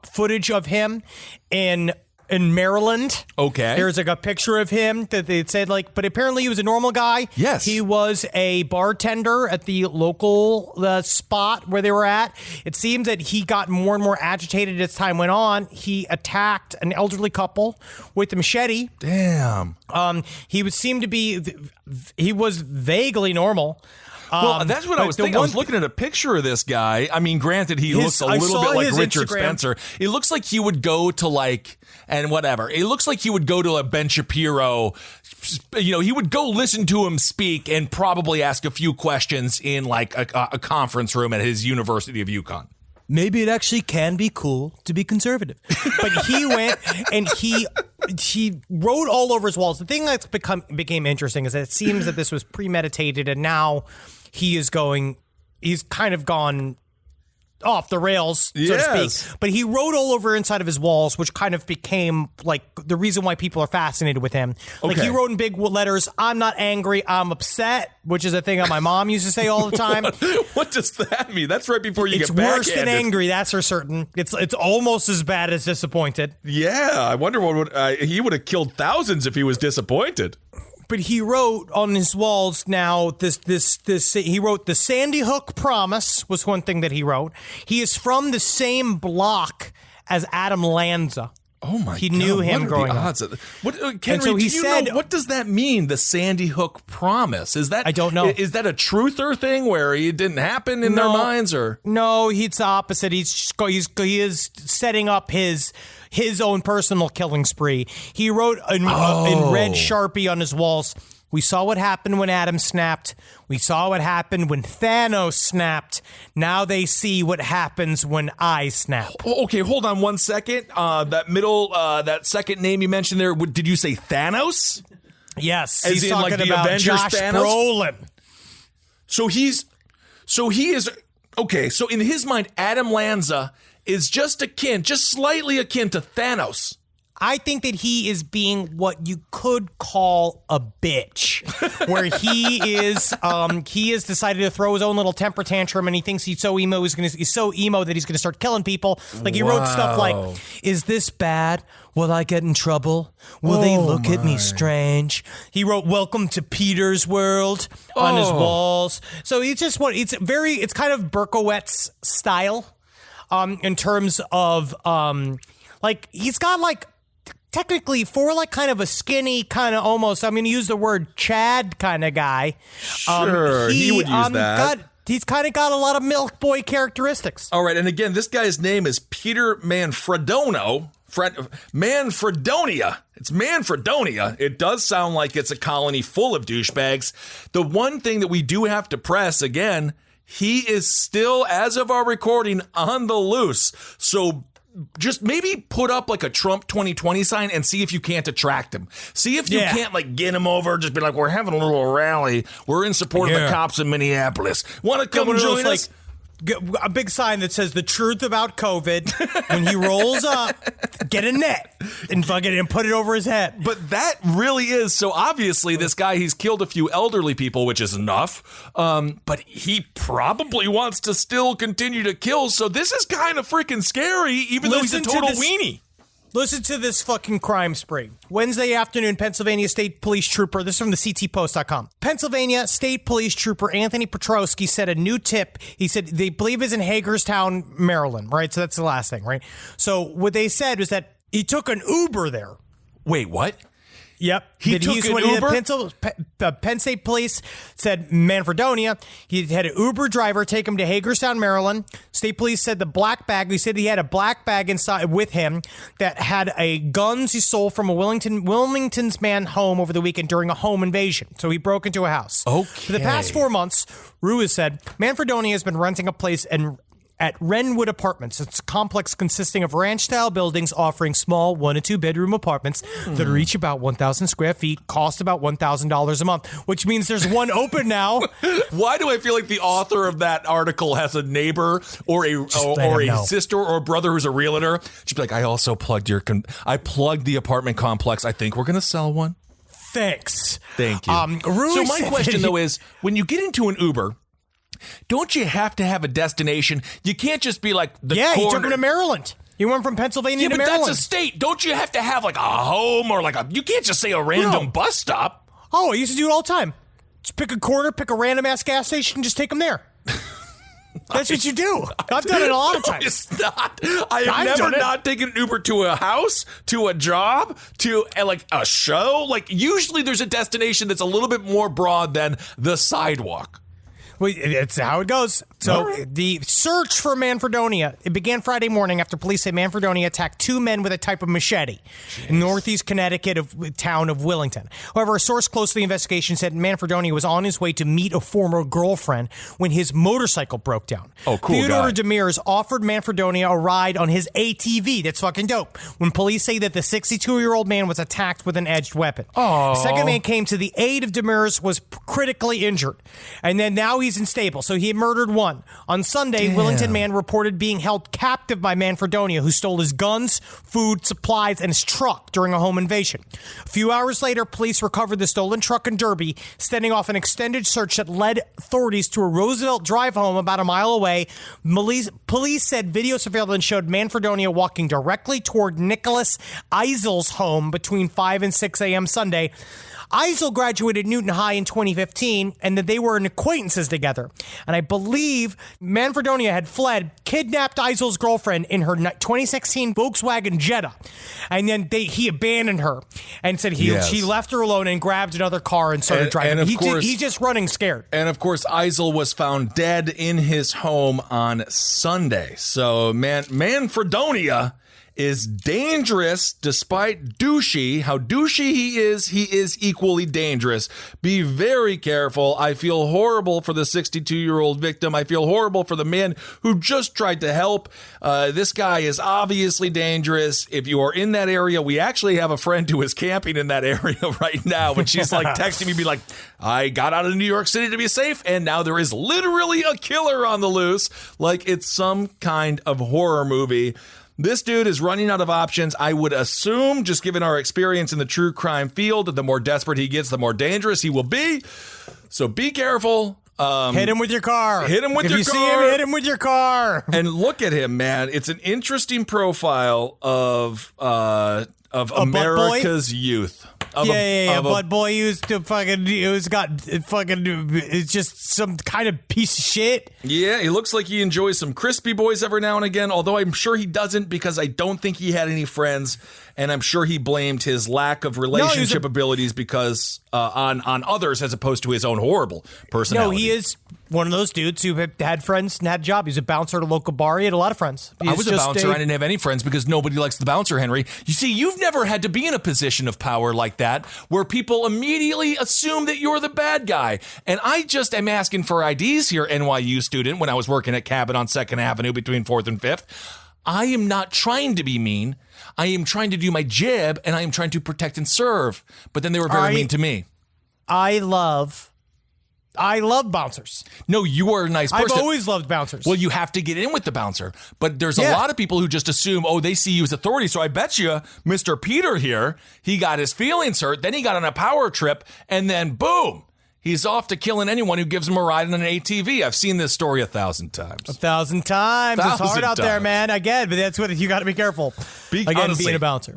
footage of him in Maryland. Okay. There's a picture of him that they said but apparently he was a normal guy. Yes. He was a bartender at the local spot where they were at. It seems that he got more and more agitated as time went on. He attacked an elderly couple with a machete. Damn. He was vaguely normal. Well, that's what I was thinking. I was looking at a picture of this guy. I mean, granted, he looks a little bit like Richard Spencer. It looks like he would go to and whatever. It looks like he would go to a Ben Shapiro. He would go listen to him speak and probably ask a few questions in a conference room at his University of Yukon. Maybe it actually can be cool to be conservative. But he went and he wrote all over his walls. The thing that's became interesting is that it seems that this was premeditated, and now he's kind of gone off the rails, so to speak. But he wrote all over inside of his walls, which kind of became the reason why people are fascinated with him. He wrote in big letters, "I'm not angry, I'm upset," which is a thing that my mom used to say all the time. What does that mean? That's right before you get backhanded. It's worse than angry, that's for certain. It's almost as bad as disappointed. Yeah, I wonder he would have killed thousands if he was disappointed. But he wrote on his walls now he wrote the Sandy Hook Promise was one thing that he wrote. He is from the same block as Adam Lanza. Oh my God. He knew him growing up. Henry, what does that mean, the Sandy Hook Promise? I don't know. Is that a truther thing where it didn't happen in their minds, or? No, it's the opposite. He is setting up his own personal killing spree. He wrote in red Sharpie on his walls, "We saw what happened when Adam snapped. We saw what happened when Thanos snapped. Now they see what happens when I snap." Okay, hold on 1 second. That second name you mentioned there, did you say Thanos? Yes. As he's in, talking the about Avengers Josh Thanos? Brolin. So he is okay. So in his mind, Adam Lanza is just slightly akin to Thanos. I think that he is being what you could call a bitch, where he has decided to throw his own little temper tantrum, and he thinks he's so emo that he's gonna start killing people. Like he wrote stuff like, "Is this bad? Will I get in trouble? Will they look at me strange?" He wrote "Welcome to Peter's World" on his walls. So it's kind of Berkowitz style, in terms of like he's got like. Technically, for like kind of a skinny, kind of almost, I'm going to use the word Chad kind of guy. Sure, he would use that. He's kind of got a lot of milk boy characteristics. All right, and again, this guy's name is Peter Manfredonia. It's Manfredonia. It does sound like it's a colony full of douchebags. The one thing that we do have to press, again, he is still, as of our recording, on the loose. So just maybe put up like a Trump 2020 sign and see if you can't attract him. See if you can't like get him over. Just be like, we're having a little rally. We're in support of the cops in Minneapolis. Want to come join us? A big sign that says the truth about COVID. When he rolls up, get a net and put it over his head. But that really is, so obviously this guy, he's killed a few elderly people, which is enough. But he probably wants to still continue to kill. So this is kind of freaking scary, even though he's a total weenie. Listen to this fucking crime spree. Wednesday afternoon, Pennsylvania State Police Trooper, this is from the CTPost.com. Pennsylvania State Police Trooper Anthony Petrosky said a new tip. He said they believe is in Hagerstown, Maryland, right? So that's the last thing, right? So what they said was that he took an Uber there. Wait, what? Yep. He took an Uber? Penn State Police said Manfredonia. He had an Uber driver take him to Hagerstown, Maryland. State Police said the black bag, they said he had a black bag inside with him that had guns he stole from a Wilmington's man home over the weekend during a home invasion. So he broke into a house. Okay. For the past 4 months, Ruiz said, Manfredonia has been renting a place at Wrenwood Apartments. It's a complex consisting of ranch-style buildings offering small 1- to 2-bedroom apartments that are each about 1,000 square feet, cost about $1,000 a month, which means there's one open now. Why do I feel like the author of that article has a neighbor or a sister or a brother who's a realtor? She'd be like, I also plugged I plugged the apartment complex. I think we're going to sell one. Thanks. Thank you. So my question, though, is when you get into an Uber, don't you have to have a destination? You can't just be like he took him to Maryland. He went from Pennsylvania to Maryland. That's a state. Don't you have to have like a home or you can't just say a random bus stop. Oh, I used to do it all the time. Just pick a corner, pick a random ass gas station, and just take them there. That's what you do. I've done it a lot of times. It's not. I've never not taken an Uber to a house, to a job, to like a show. Like usually there's a destination that's a little bit more broad than the sidewalk. Well, it's how it goes. So the search for Manfredonia, it began Friday morning after police say Manfredonia attacked 2 men with a type of machete in northeast Connecticut town of Willington. However, a source close to the investigation said Manfredonia was on his way to meet a former girlfriend when his motorcycle broke down. Oh, cool Theodore guy. Demers offered Manfredonia a ride on his ATV. That's fucking dope. When police say that the 62-year-old man was attacked with an edged weapon. Oh. The second man came to the aid of Demers, was critically injured. And then now he's unstable, so he murdered one. On Sunday, Willington man reported being held captive by Manfredonia, who stole his guns, food, supplies, and his truck during a home invasion. A few hours later, police recovered the stolen truck in Derby, setting off an extended search that led authorities to a Roosevelt Drive home about a mile away. Police said video surveillance showed Manfredonia walking directly toward Nicholas Eisel's home between 5 and 6 a.m. Sunday. Eisel graduated Newton High in 2015, and that they were acquaintances together. And I believe Manfredonia had fled, kidnapped Eisel's girlfriend in her 2016 Volkswagen Jetta. And then he abandoned her and said she left her alone and grabbed another car and started driving. And He's just running scared. And of course, Eisel was found dead in his home on Sunday. So Manfredonia is dangerous despite douchey. How douchey he is equally dangerous. Be very careful. I feel horrible for the 62-year-old victim. I feel horrible for the man who just tried to help. This guy is obviously dangerous. If you are in that area, we actually have a friend who is camping in that area right now, and she's like texting me, be like, I got out of New York City to be safe, and now there is literally a killer on the loose. Like it's some kind of horror movie. This dude is running out of options. I would assume, just given our experience in the true crime field, the more desperate he gets, the more dangerous he will be. So be careful. Hit him with your car. Hit him with your car. If you see him, hit him with your car. And look at him, man. It's an interesting profile of America's youth. A bud boy who's is just some kind of piece of shit. Yeah, he looks like he enjoys some crispy boys every now and again, although I'm sure he doesn't because I don't think he had any friends, and I'm sure he blamed his lack of relationship abilities because on others as opposed to his own horrible personality. No, he is one of those dudes who had friends and had a job. He's a bouncer at a local bar. He had a lot of friends. I was a bouncer. I didn't have any friends because nobody likes the bouncer, Henry. You see, you've never had to be in a position of power like that where people immediately assume that you're the bad guy. And I just am asking for IDs here, NYU student, when I was working at Cabot on 2nd Avenue between 4th and 5th. I am not trying to be mean. I am trying to do my job, and I am trying to protect and serve. But then they were very mean to me. I love bouncers. No, you are a nice person. I've always loved bouncers. Well, you have to get in with the bouncer. But there's a lot of people who just assume, they see you as authority. So I bet you Mr. Peter here, he got his feelings hurt. Then he got on a power trip. And then, boom, he's off to killing anyone who gives him a ride on an ATV. I've seen this story 1,000 times. 1,000 times. It's hard out there, man. Again, but that's what you got to be careful. Honestly, being a bouncer.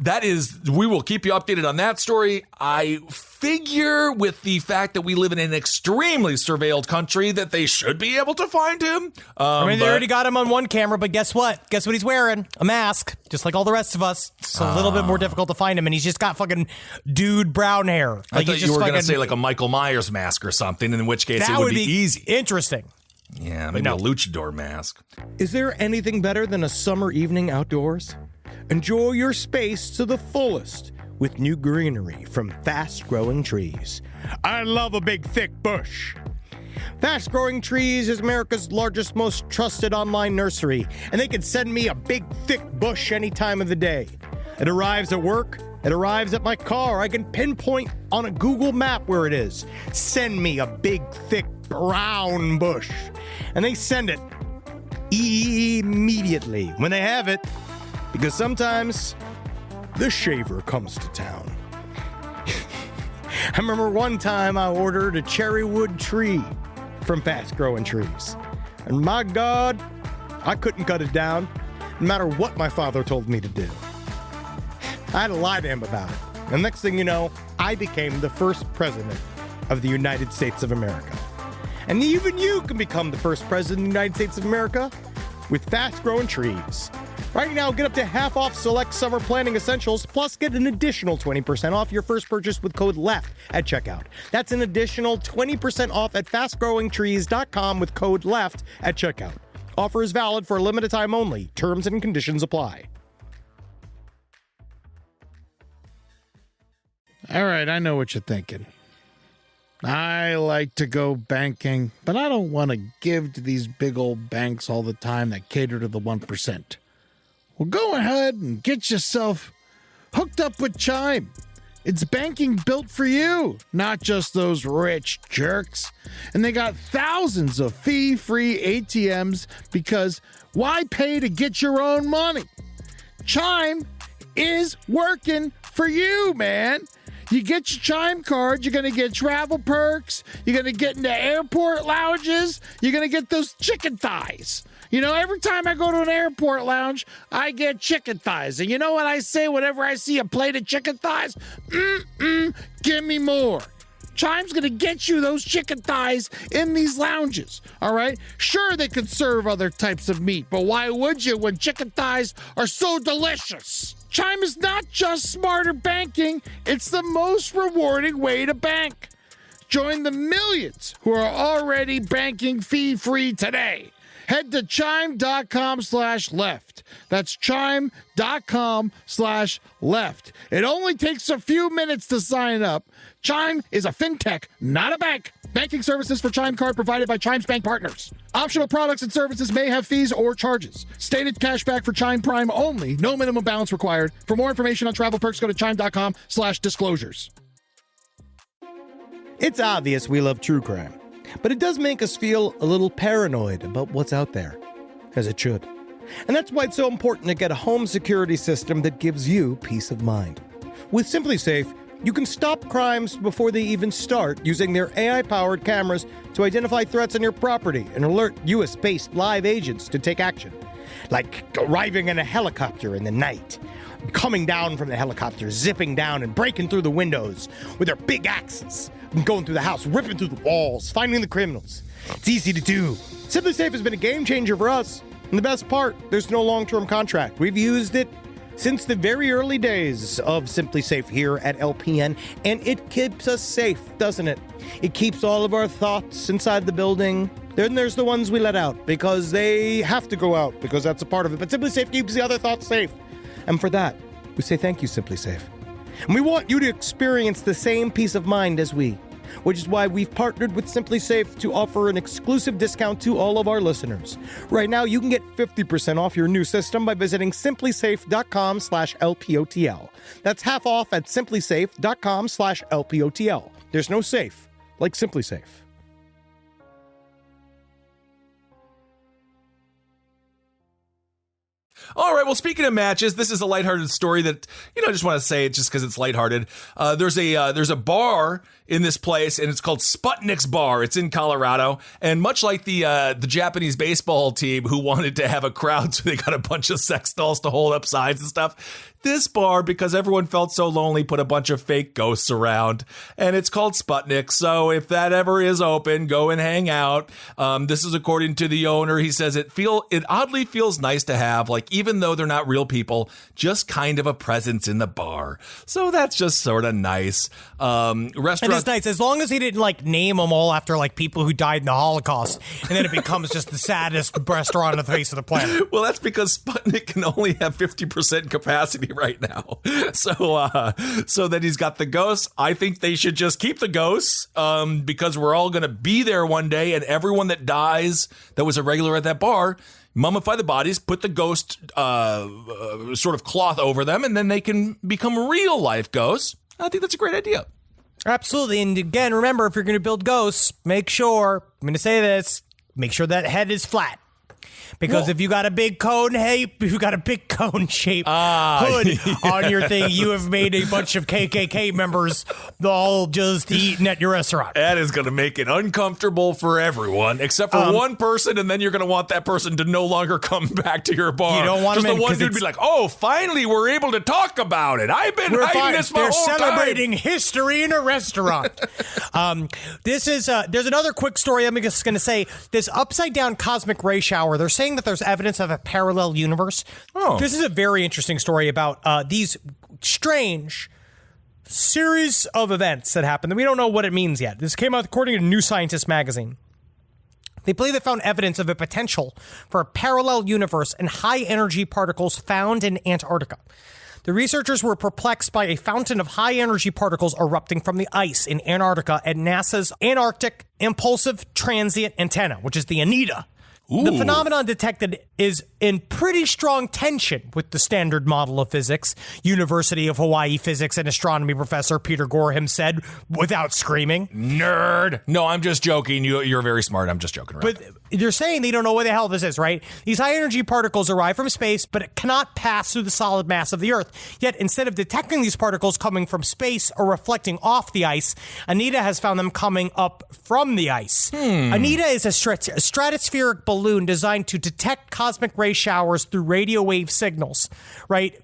We will keep you updated on that story. I figure with the fact that we live in an extremely surveilled country that they should be able to find him. They already got him on one camera, but guess what? Guess what he's wearing? A mask, just like all the rest of us. It's a little bit more difficult to find him, and he's just got fucking dude brown hair. Like I thought you were going to say like a Michael Myers mask or something, in which case it would be easy. Interesting. Yeah, maybe a luchador mask. Is there anything better than a summer evening outdoors? Enjoy your space to the fullest with new greenery from Fast Growing Trees. I love a big, thick bush. Fast Growing Trees is America's largest, most trusted online nursery, and they can send me a big, thick bush any time of the day. It arrives at work. It arrives at my car. I can pinpoint on a Google map where it is. Send me a big, thick, brown bush. And they send it immediately when they have it, because sometimes the shaver comes to town. I remember one time I ordered a cherry wood tree from Fast Growing Trees. And my God, I couldn't cut it down, no matter what my father told me to do. I had to lie to him about it. And next thing you know, I became the first president of the United States of America. And even you can become the first president of the United States of America with Fast Growing Trees. Right now, get up to half off select summer planting essentials, plus get an additional 20% off your first purchase with code LEFT at checkout. That's an additional 20% off at fastgrowingtrees.com with code LEFT at checkout. Offer is valid for a limited time only. Terms and conditions apply. All right, I know what you're thinking. I like to go banking, but I don't want to give to these big old banks all the time that cater to the 1%. Well, go ahead and get yourself hooked up with Chime. It's banking built for you, not just those rich jerks. And they got thousands of fee-free ATMs because why pay to get your own money? Chime is working for you, man. You get your Chime card, you're going to get travel perks, you're going to get into airport lounges, you're going to get those chicken thighs. You know, every time I go to an airport lounge, I get chicken thighs. And you know what I say whenever I see a plate of chicken thighs? Give me more. Chime's going to get you those chicken thighs in these lounges, all right? Sure, they could serve other types of meat, but why would you when chicken thighs are so delicious? Chime is not just smarter banking, it's the most rewarding way to bank. Join the millions who are already banking fee-free today. head to chime.com/left. That's chime.com/left. It only takes a few minutes to sign up. Chime is a fintech, not a bank. Banking services for Chime Card provided by Chime's bank partners. Optional products and services may have fees or charges. Stated cashback for Chime Prime only. No minimum balance required. For more information on travel perks, go to chime.com/disclosures. It's obvious we love true crime, but it does make us feel a little paranoid about what's out there, as it should. And that's why it's so important to get a home security system that gives you peace of mind. With Simply Safe, you can stop crimes before they even start using their AI-powered cameras to identify threats on your property and alert US-based live agents to take action. Like arriving in a helicopter in the night, coming down from the helicopter, zipping down and breaking through the windows with their big axes, and going through the house, ripping through the walls, finding the criminals. It's easy to do. Simply Safe has been a game changer for us. And the best part, there's no long-term contract. We've used it since the very early days of Simply Safe here at LPN, and it keeps us safe, doesn't it? It keeps all of our thoughts inside the building. Then there's the ones we let out because they have to go out because that's a part of it. But Simply Safe keeps the other thoughts safe. And for that, we say thank you, Simply Safe. And we want you to experience the same peace of mind as we, which is why we've partnered with Simply Safe to offer an exclusive discount to all of our listeners. Right now, you can get 50% off your new system by visiting simplysafe.com/LPOTL. That's half off at simplysafe.com/LPOTL. There's no safe like Simply Safe. All right, well, speaking of matches, this is a lighthearted story that, I just want to say it just because it's lighthearted. There's a bar in this place, and it's called Sputnik's Bar. It's in Colorado, and much like the Japanese baseball team who wanted to have a crowd, so they got a bunch of sex dolls to hold up signs and stuff, this bar, because everyone felt so lonely, put a bunch of fake ghosts around, and it's called Sputnik. So if that ever is open, go and hang out. This is according to the owner. He says it oddly feels nice to have, like, even though they're not real people, just kind of a presence in the bar. So that's just sort of nice. And it's nice as long as he didn't name them all after people who died in the Holocaust, and then it becomes just the saddest restaurant on the face of the planet. Well, that's because Sputnik can only have 50% capacity right now. So that he's got the ghosts. I think they should just keep the ghosts because we're all going to be there one day, and everyone that dies that was a regular at that bar, mummify the bodies, put the ghost sort of cloth over them, and then they can become real life ghosts. I think that's a great idea. Absolutely. And again, remember, if you're going to build ghosts, make sure that head is flat. Because if you got a big cone, shaped hood on your thing, you have made a bunch of KKK members all just eating at your restaurant. That is going to make it uncomfortable for everyone, except for one person, and then you're going to want that person to no longer come back to your bar. You don't want just them the one dude be like, "Oh, finally, we're able to talk about it. I've been hiding this my whole time." They're celebrating history in a restaurant. There's another quick story. I'm just going to say this upside down cosmic ray shower. They're saying that there's evidence of a parallel universe. Oh. This is a very interesting story about these strange series of events that happened that we don't know what it means yet. This came out according to New Scientist magazine. They believe they found evidence of a potential for a parallel universe and high energy particles found in Antarctica. The researchers were perplexed by a fountain of high-energy particles erupting from the ice in Antarctica at NASA's Antarctic Impulsive Transient Antenna, which is the ANITA. Ooh. The phenomenon detected is in pretty strong tension with the standard model of physics, University of Hawaii physics and astronomy professor Peter Gorham said without screaming. Nerd. No, I'm just joking. You're very smart. I'm just joking around. But they're saying they don't know what the hell this is, right? These high-energy particles arrive from space, but it cannot pass through the solid mass of the Earth. Yet, instead of detecting these particles coming from space or reflecting off the ice, ANITA has found them coming up from the ice. ANITA is a stratospheric balloon designed to detect cosmic ray showers through radio wave signals, right?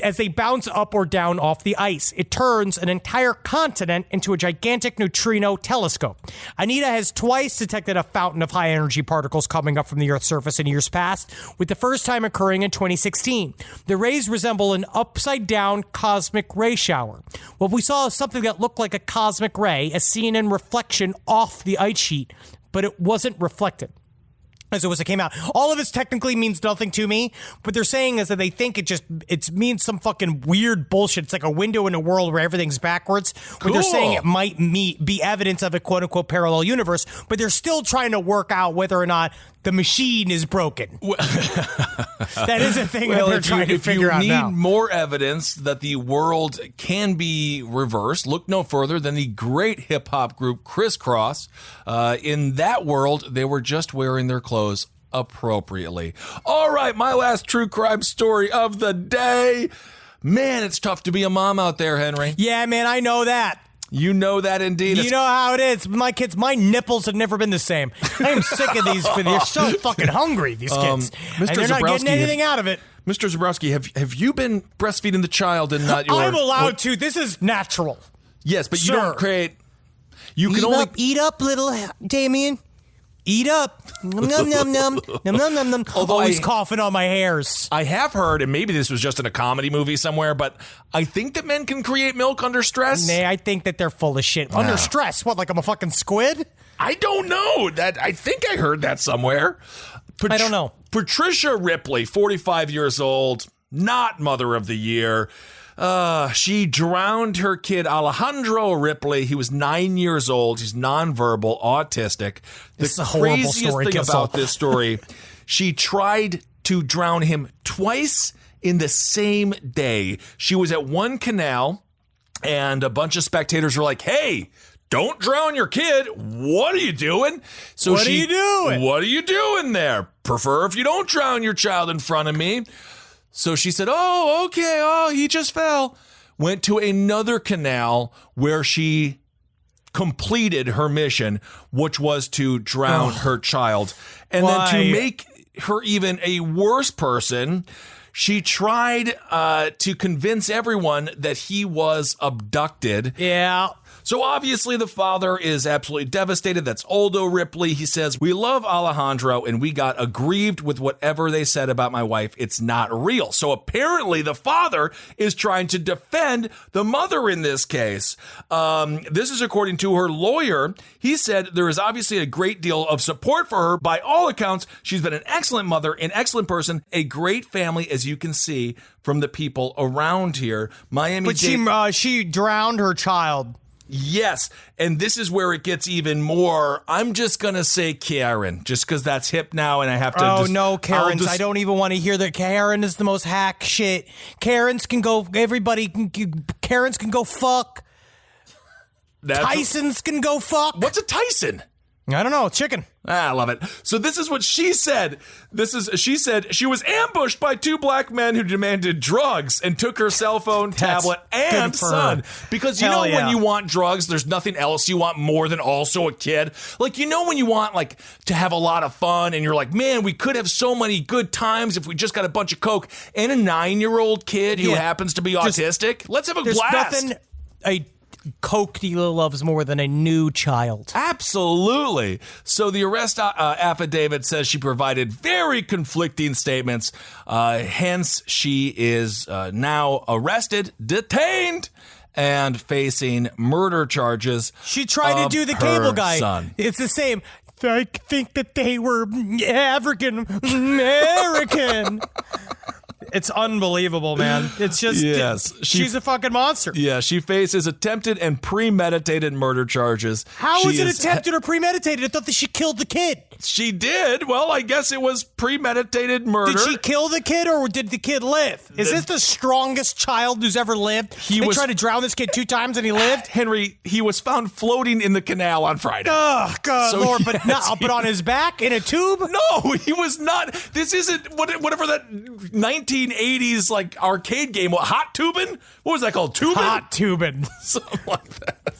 As they bounce up or down off the ice, it turns an entire continent into a gigantic neutrino telescope. ANITA has twice detected a fountain of high-energy particles coming up from the Earth's surface in years past, with the first time occurring in 2016. The rays resemble an upside-down cosmic ray shower. What we saw is something that looked like a cosmic ray, as seen in reflection off the ice sheet, but it wasn't reflected. as it was, it came out. All of this technically means nothing to me, but they're saying is that they think it means some fucking weird bullshit. It's like a window in a world where everything's backwards. But they're saying it might be evidence of a quote unquote parallel universe, but they're still trying to work out whether or not the machine is broken. That is a thing that they're trying to figure out now. If you need more evidence that the world can be reversed, look no further than the great hip-hop group Crisscross. In that world, they were just wearing their clothes appropriately. All right, my last true crime story of the day. Man, it's tough to be a mom out there, Henry. Yeah, man, I know that. You know that indeed. You know how it is. My nipples have never been the same. I am sick of these. They're so fucking hungry, these kids. And they're not getting anything out of it. Mr. Zabrowski, have you been breastfeeding the child and not your... I'm allowed to. This is natural. Yes, but you don't create... Eat up, little Damien. Eat up. Num, num, num, num. Num, num, num, num. Although he's coughing on my hairs. I have heard, and maybe this was just in a comedy movie somewhere, but I think that men can create milk under stress. Nah, I think that they're full of shit. Under stress? What, like I'm a fucking squid? I don't know. I think I heard that somewhere. I don't know. Patricia Ripley, 45 years old, not mother of the year. She drowned her kid, Alejandro Ripley. He was 9 years old. He's nonverbal, autistic. This is a horrible story, thing Kissel. about this story, she tried to drown him twice in the same day. She was at one canal, and a bunch of spectators were like, hey, don't drown your kid. What are you doing? So What are you doing? What are you doing there? Prefer if you don't drown your child in front of me. So she said, oh, okay. Oh, he just fell. Went to another canal where she completed her mission, which was to drown her child. And then to make her even a worse person, she tried to convince everyone that he was abducted. Yeah. So obviously the father is absolutely devastated. That's Aldo Ripley. He says, we love Alejandro and we got aggrieved with whatever they said about my wife. It's not real. So apparently the father is trying to defend the mother in this case. This is according to her lawyer. He said there is obviously a great deal of support for her. By all accounts, she's been an excellent mother, an excellent person, a great family, as you can see from the people around here. But she drowned her child. Yes, and this is where it gets even more. I'm just going to say Karen, just because that's hip now, and I have to no, Karens. I don't even want to hear that. Karen is the most hack shit. Karens can go, Karens can go fuck. Tysons can go fuck. What's a Tyson? I don't know, chicken. I love it. So this is what she said. She said she was ambushed by two black men who demanded drugs and took her cell phone, tablet, and son. Because when you want drugs, there's nothing else you want more than also a kid. Like, when you want to have a lot of fun and you're like, man, we could have so many good times if we just got a bunch of coke and a 9-year-old kid who happens to be autistic. Let's have a blast. Nothing a coke dealer loves more than a new child. Absolutely. So the arrest affidavit says she provided very conflicting statements. Hence, she is now arrested, detained, and facing murder charges. She tried to do the cable guy. Son. It's the same. I think that they were African American. It's unbelievable, man. It's just, she's a fucking monster. Yeah, she faces attempted and premeditated murder charges. How was it attempted or premeditated? I thought that she killed the kid. She did. Well, I guess it was premeditated murder. Did she kill the kid or did the kid live? Is this the strongest child who's ever lived? They tried to drown this kid 2 times and he lived? Henry, he was found floating in the canal on Friday. Oh, God, Lord. But on his back in a tube? No, he was not. This isn't whatever that 1980s arcade game. Hot tubing? What was that called? Tubing? Hot tubing. Something like that.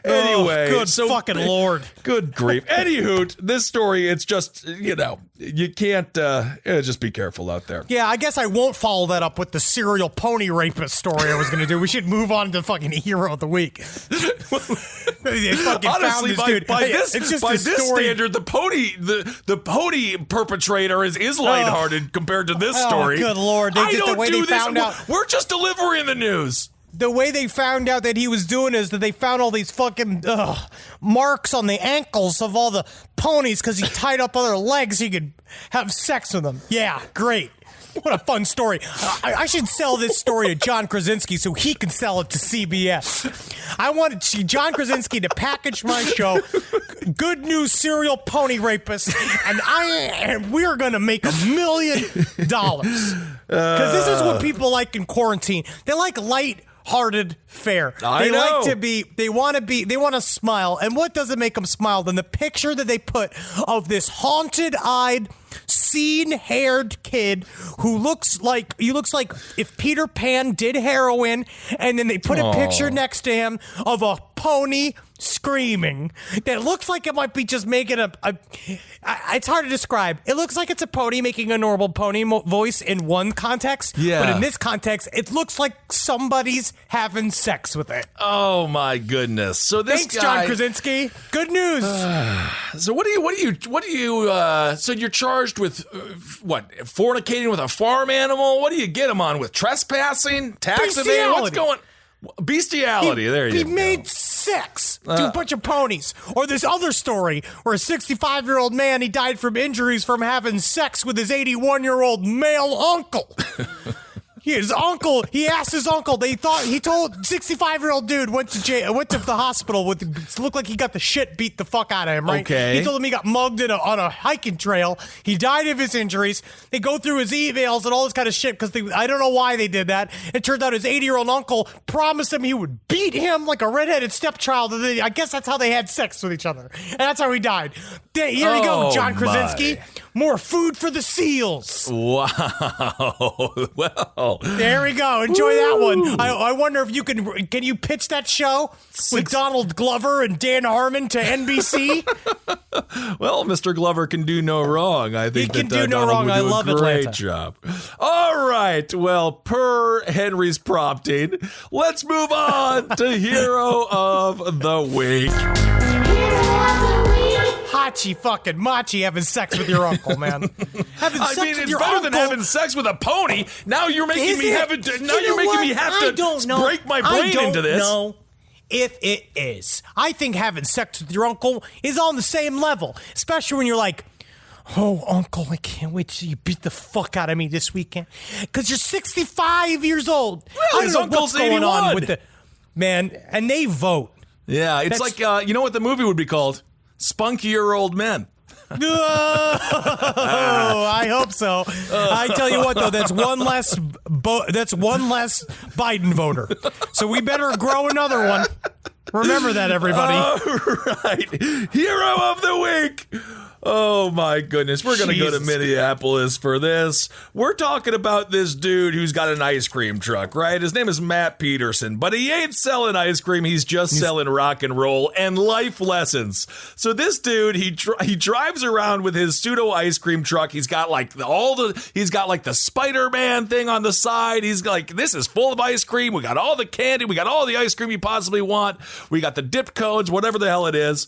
Anyway. Good fucking Lord. Good grief. Anywho, this story, it's just, you can't, just be careful out there. Yeah, I guess I won't follow that up with the serial pony rapist story I was going to do. We should move on to fucking hero of the week. Honestly, by this standard, the pony perpetrator is lighthearted compared to this story. Oh, good Lord. They found out. We're just delivering the news. the way they found out that he was doing is that they found all these fucking marks on the ankles of all the ponies because he tied up other legs so he could have sex with them. Yeah, great. What a fun story. I should sell this story to John Krasinski so he can sell it to CBS. I want John Krasinski to package my show, Good News Serial Pony Rapist, and we're going to make $1 million. Because this is what people like in quarantine. They like light-hearted fare. They know. They want to smile. And what doesn't make them smile than the picture that they put of this haunted-eyed, scene-haired kid who looks like if Peter Pan did heroin, and then they put a picture next to him of a pony screaming that looks like it might be just making it's hard to describe. It looks like it's a pony making a normal pony voice in one context, but in this context, it looks like somebody's having sex with it. Oh my goodness! So this Thanks, guy, John Krasinski. Good news. So what do you? So you're charged with what? Fornicating with a farm animal? What do you get him on with? Trespassing, tax evasion? What's going? Bestiality. There you go. He made sex to a bunch of ponies. Or this other story where a 65-year-old man, he died from injuries from having sex with his 81-year-old male uncle. His uncle, he asked his uncle, he told 65-year-old dude went to the hospital looked like he got the shit beat the fuck out of him, right? Okay. He told him he got mugged on a hiking trail. He died of his injuries. They go through his emails and all this kind of shit because I don't know why they did that. It turns out his 80-year-old uncle promised him he would beat him like a redheaded stepchild. And I guess that's how they had sex with each other. And that's how he died. Here you go, John Krasinski. More food for the seals. Wow. Well. There we go. Enjoy that one. I wonder if you can you pitch that show with Donald Glover and Dan Harmon to NBC? Well, Mr. Glover can do no wrong. I think he can do no Donald wrong. would I do love a great Atlanta. job. All right. Well, per Henry's prompting, let's move on to Hero of the Week. Hachi fucking Machi having sex with your uncle, man. Having sex with it's your better uncle. than having sex with a pony. Now you're making me have it. Now You you're know making what? me have I to don't know. break my brain into this. I don't know if it is. I think having sex with your uncle is on the same level, especially when you're like, oh, uncle, I can't wait till you beat the fuck out of me this weekend. Because you're 65 years old. Well, I his don't know uncle's what's going 81. on with the man, and they vote. Yeah, it's That's- like you know what the movie would be called? Spunkier Old Men. Oh, I hope so. I tell you what, though, that's one less Biden voter. So we better grow another one. Remember that, everybody. All right, Hero of the Week. Oh my goodness, we're going to go to Jesus. Minneapolis for this. We're talking about this dude who's got an ice cream truck, right? His name is Matt Peterson, but he ain't selling ice cream. He's just selling rock and roll and life lessons. So this dude, he drives around with his pseudo ice cream truck. He's got like the Spider-Man thing on the side. He's like, this is full of ice cream. We got all the candy. We got all the ice cream you possibly want. We got the dip cones, whatever the hell it is.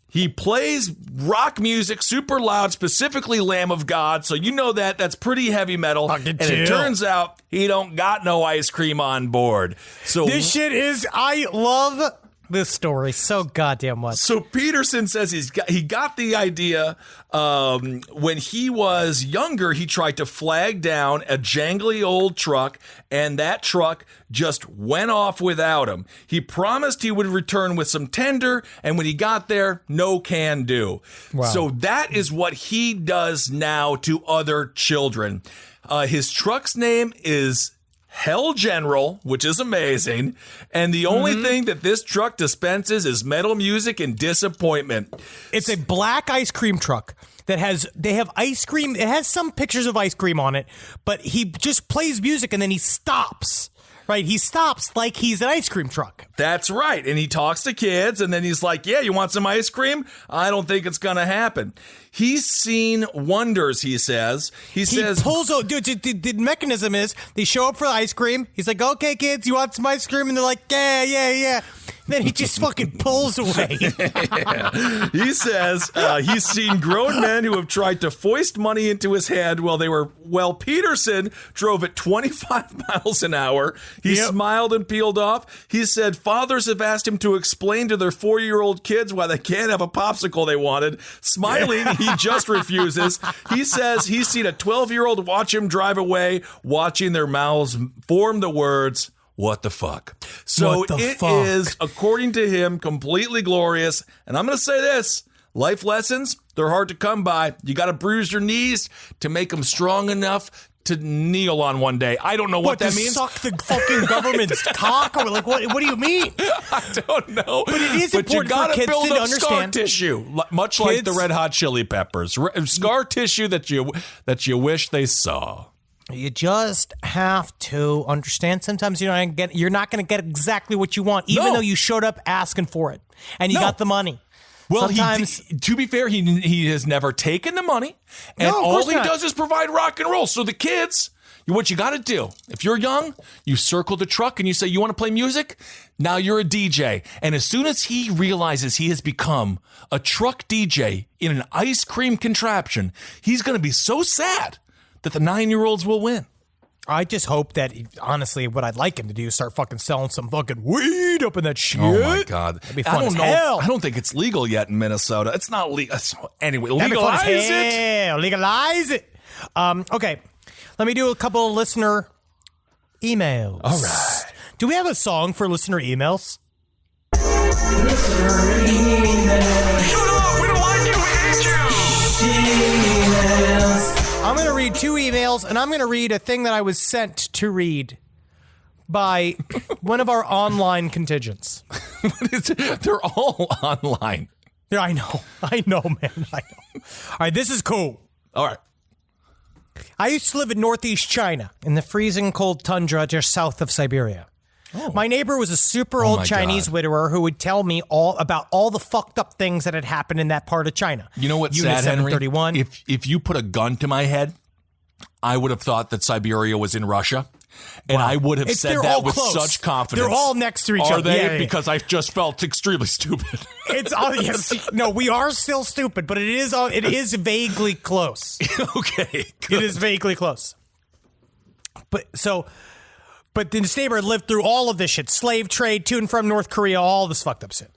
He plays rock music super loud, specifically Lamb of God, so you know that's pretty heavy metal. And it turns out he don't got no ice cream on board. So This shit is, I love this story so goddamn much. So Peterson says he got the idea when he was younger. He tried to flag down a jangly old truck, and that truck just went off without him. He promised he would return with some tender, and when he got there, no can do. Wow. So that is what he does now to other children. His truck's name is Hell General, which is amazing. And the only thing that this truck dispenses is metal music and disappointment. It's a black ice cream truck that they have ice cream. It has some pictures of ice cream on it, but he just plays music and then he stops. Right? He stops like he's an ice cream truck. That's right. And he talks to kids, and then he's like, yeah, you want some ice cream? I don't think it's going to happen. He's seen wonders, he says. He says, pulls out, dude, the mechanism is they show up for the ice cream. He's like, okay, kids, you want some ice cream? And they're like, yeah. Then he just fucking pulls away. He says he's seen grown men who have tried to foist money into his hand while Peterson drove at 25 miles an hour. He smiled and peeled off. He said fathers have asked him to explain to their 4-year-old kids why they can't have a popsicle they wanted. Smiling, he just refuses. He says he's seen a 12-year-old watch him drive away, watching their mouths form the words, "What the fuck?" So it is, according to him, completely glorious. And I'm going to say this. Life lessons, they're hard to come by. You got to bruise your knees to make them strong enough to kneel on one day. I don't know what that means. Suck the fucking government's cock? Or like, what do you mean? I don't know. But it is important you gotta for kids build to up understand. scar tissue, much like the Red Hot Chili Peppers. Scar tissue that you wish they saw. You just have to understand sometimes you're not going to get exactly what you want, even though you showed up asking for it and you got the money. Well, sometimes, to be fair, he has never taken the money, and all he does is provide rock and roll. So the kids, what you got to do, if you're young, you circle the truck and you say, you want to play music? Now you're a DJ. And as soon as he realizes he has become a truck DJ in an ice cream contraption, he's going to be so sad that the 9-year-olds will win. I just hope that, honestly, what I'd like him to do is start fucking selling some fucking weed up in that shit. Oh, my God. That'd be fun as hell. Hell. I don't think it's legal yet in Minnesota. It's not legal. Anyway, legalize it. Legalize it. Okay. Let me do a couple of listener emails. All right. Do we have a song for listener emails? Listener emails. Shut up. We don't like you. We hate you. I'm going to read 2 emails, and I'm going to read a thing that I was sent to read by one of our online contingents. They're all online. Yeah, I know, man. I know. All right, this is cool. All right. I used to live in northeast China in the freezing cold tundra just south of Siberia. Oh. My neighbor was a super old Chinese widower who would tell me all about all the fucked up things that had happened in that part of China. You know what's sad, Henry? If you put a gun to my head, I would have thought that Siberia was in Russia. And I would have said that with such confidence. They're all next to each other. Are they? Yeah. Because I just felt extremely stupid. It's all, yes. No, we are still stupid, but it is vaguely close. Okay. Good. It is vaguely close. But this neighbor lived through all of this shit. Slave trade to and from North Korea, all this fucked up shit.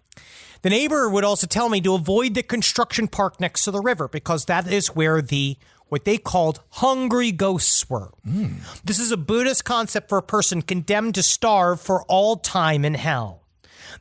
The neighbor would also tell me to avoid the construction park next to the river because that is where what they called hungry ghosts were. This is a Buddhist concept for a person condemned to starve for all time in hell.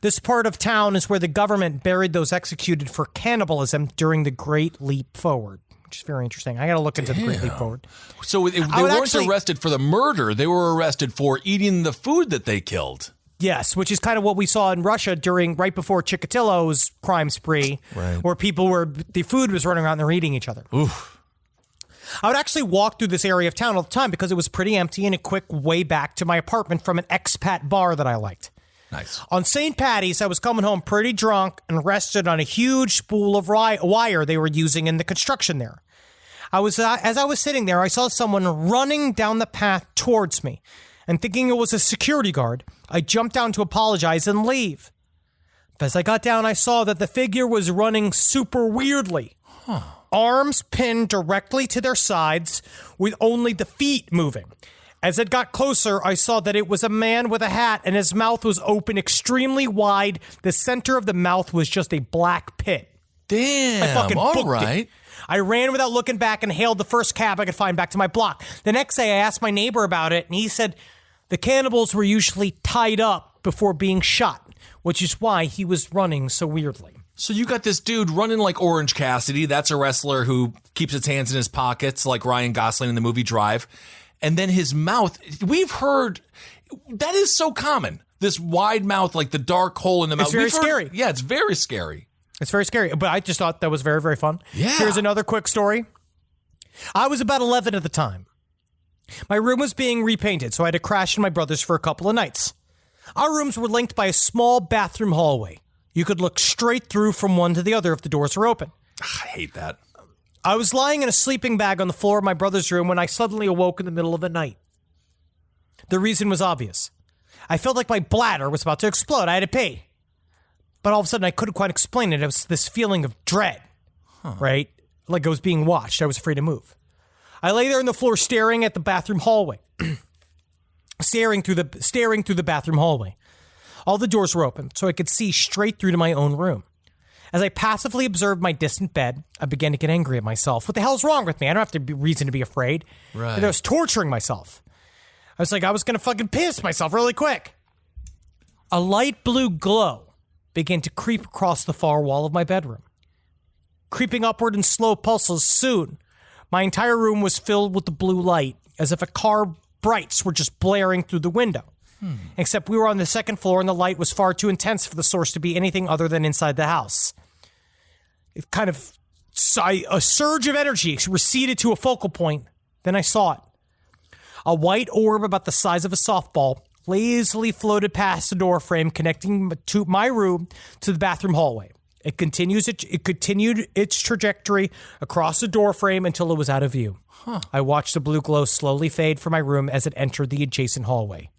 This part of town is where the government buried those executed for cannibalism during the Great Leap Forward. Which is very interesting. I got to look into the Great Leap Forward. So they weren't arrested for the murder. They were arrested for eating the food that they killed. Yes, which is kind of what we saw in Russia right before Chikatilo's crime spree, where the food was running around and they're eating each other. Oof. I would actually walk through this area of town all the time because it was pretty empty and a quick way back to my apartment from an expat bar that I liked. Nice. On St. Patty's, I was coming home pretty drunk and rested on a huge spool of wire they were using in the construction there. As I was sitting there, I saw someone running down the path towards me, and thinking it was a security guard, I jumped down to apologize and leave. As I got down, I saw that the figure was running super weirdly. Arms pinned directly to their sides with only the feet moving. As it got closer, I saw that it was a man with a hat and his mouth was open extremely wide. The center of the mouth was just a black pit. Damn, I fucking booked it. it. I ran without looking back and hailed the first cab I could find back to my block. The next day, I asked my neighbor about it, and he said the cannibals were usually tied up before being shot, which is why he was running so weirdly. So you got this dude running like Orange Cassidy. That's a wrestler who keeps his hands in his pockets like Ryan Gosling in the movie Drive. And then his mouth, we've heard, that is so common. This wide mouth, like the dark hole in the mouth. It's very scary. Yeah, it's very scary. It's very scary, but I just thought that was very, very fun. Yeah. Here's another quick story. I was about 11 at the time. My room was being repainted, so I had to crash in my brother's for a couple of nights. Our rooms were linked by a small bathroom hallway. You could look straight through from one to the other if the doors were open. I hate that. I was lying in a sleeping bag on the floor of my brother's room when I suddenly awoke in the middle of the night. The reason was obvious. I felt like my bladder was about to explode. I had to pee. But all of a sudden, I couldn't quite explain it. It was this feeling of dread, right? Like I was being watched. I was afraid to move. I lay there on the floor staring at the bathroom hallway. staring through the bathroom hallway. All the doors were open, so I could see straight through to my own room. As I passively observed my distant bed, I began to get angry at myself. What the hell's wrong with me? I don't have to be reason to be afraid. Right. I was torturing myself. I was like, I was going to fucking piss myself really quick. A light blue glow began to creep across the far wall of my bedroom. Creeping upward in slow pulses, soon, my entire room was filled with the blue light, as if a car brights were just blaring through the window. Except we were on the second floor and the light was far too intense for the source to be anything other than inside the house. It kind of, a surge of energy receded to a focal point. Then I saw it. A white orb about the size of a softball lazily floated past the door frame connecting to my room to the bathroom hallway. It continued its trajectory across the door frame until it was out of view. I watched the blue glow slowly fade from my room as it entered the adjacent hallway.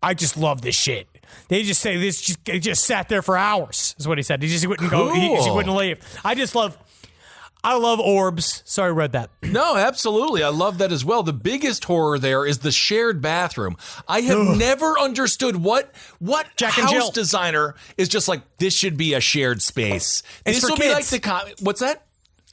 I just love this shit. They just say this. It just sat there for hours. Is what he said. He just wouldn't go. He wouldn't leave. I love orbs. Sorry, I read that. No, absolutely. I love that as well. The biggest horror there is the shared bathroom. I have never understood what Jack and house Jill. designer is just like, this should be a shared space. It's This for will be like kids. what's that?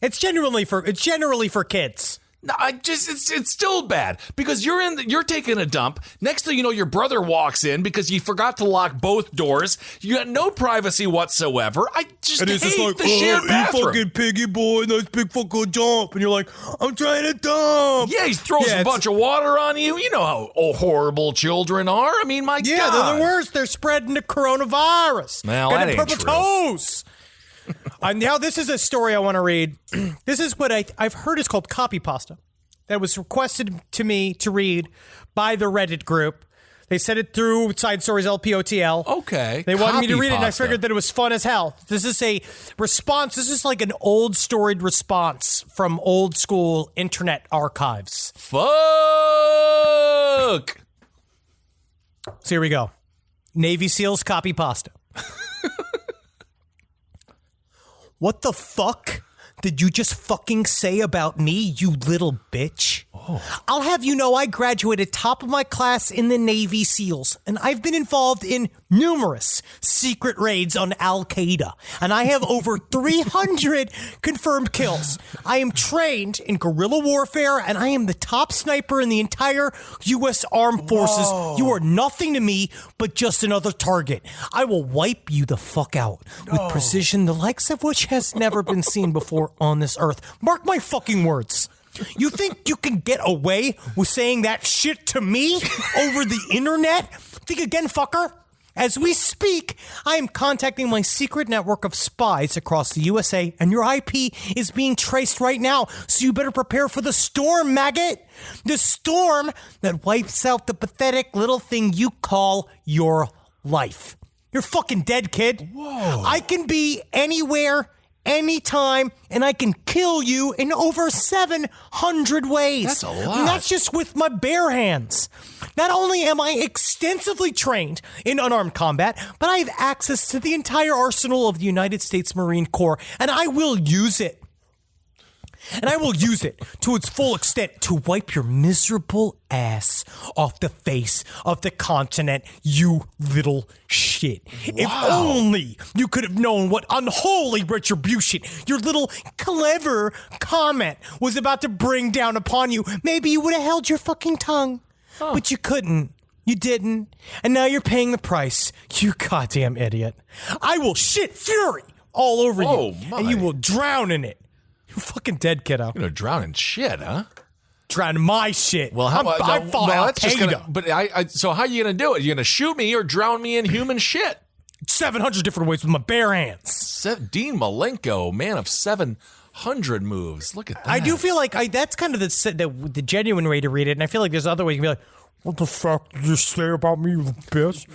It's generally for kids. No, it's still bad because you're taking a dump. Next thing you know, your brother walks in because you forgot to lock both doors. You got no privacy whatsoever. I just hate the shared bathroom. You fucking piggy boy, nice big fucking dump, and you're like, I'm trying to dump. Yeah, he throws a bunch of water on you. You know how horrible children are. I mean, my God. Yeah, they're the worst. They're spreading the coronavirus. Well, Got that the ain't purple true. toes. Now, this is a story I want to read. This is what I've heard is called copy pasta. That was requested to me to read by the Reddit group. They sent it through Side Stories LPOTL. Okay. They wanted me to Copy read it, and I pasta. figured that it was fun as hell. This is a response. This is like an old storied response from old school internet archives. Fuck. So here we go. Navy SEALs copy pasta. What the fuck did you just fucking say about me, you little bitch? I'll have you know I graduated top of my class in the Navy SEALs, and I've been involved in numerous secret raids on Al-Qaeda, and I have over 300 confirmed kills. I am trained in guerrilla warfare, and I am the top sniper in the entire U.S. Armed Forces. You are nothing to me but just another target. I will wipe you the fuck out with precision, the likes of which has never been seen before on this earth. Mark my fucking words. You think you can get away with saying that shit to me over the internet? Think again, fucker. As we speak, I am contacting my secret network of spies across the USA, and your IP is being traced right now, so you better prepare for the storm, maggot. The storm that wipes out the pathetic little thing you call your life. You're fucking dead, kid. Whoa. I can be anywhere, anytime, and I can kill you in over 700 ways. That's a lot. And that's just with my bare hands. Not only am I extensively trained in unarmed combat, but I have access to the entire arsenal of the United States Marine Corps, and I will use it. And I will use it to its full extent to wipe your miserable ass off the face of the continent, you little shit. Wow. If only you could have known what unholy retribution your little clever comment was about to bring down upon you. Maybe you would have held your fucking tongue, but you couldn't. You didn't. And now you're paying the price, you goddamn idiot. I will shit fury all over you, and you will drown in it. You're fucking dead, kiddo. You're gonna drown in shit, huh? Drown in my shit. Well, I fought Al-Qaeda. But so how are you gonna do it? You gonna shoot me or drown me in human shit? 700 different ways with my bare hands. Dean Malenko, man of 700 moves. Look at that. I do feel like that's kind of the genuine way to read it, and I feel like there's other ways you can be like, what the fuck did you say about me, you bitch?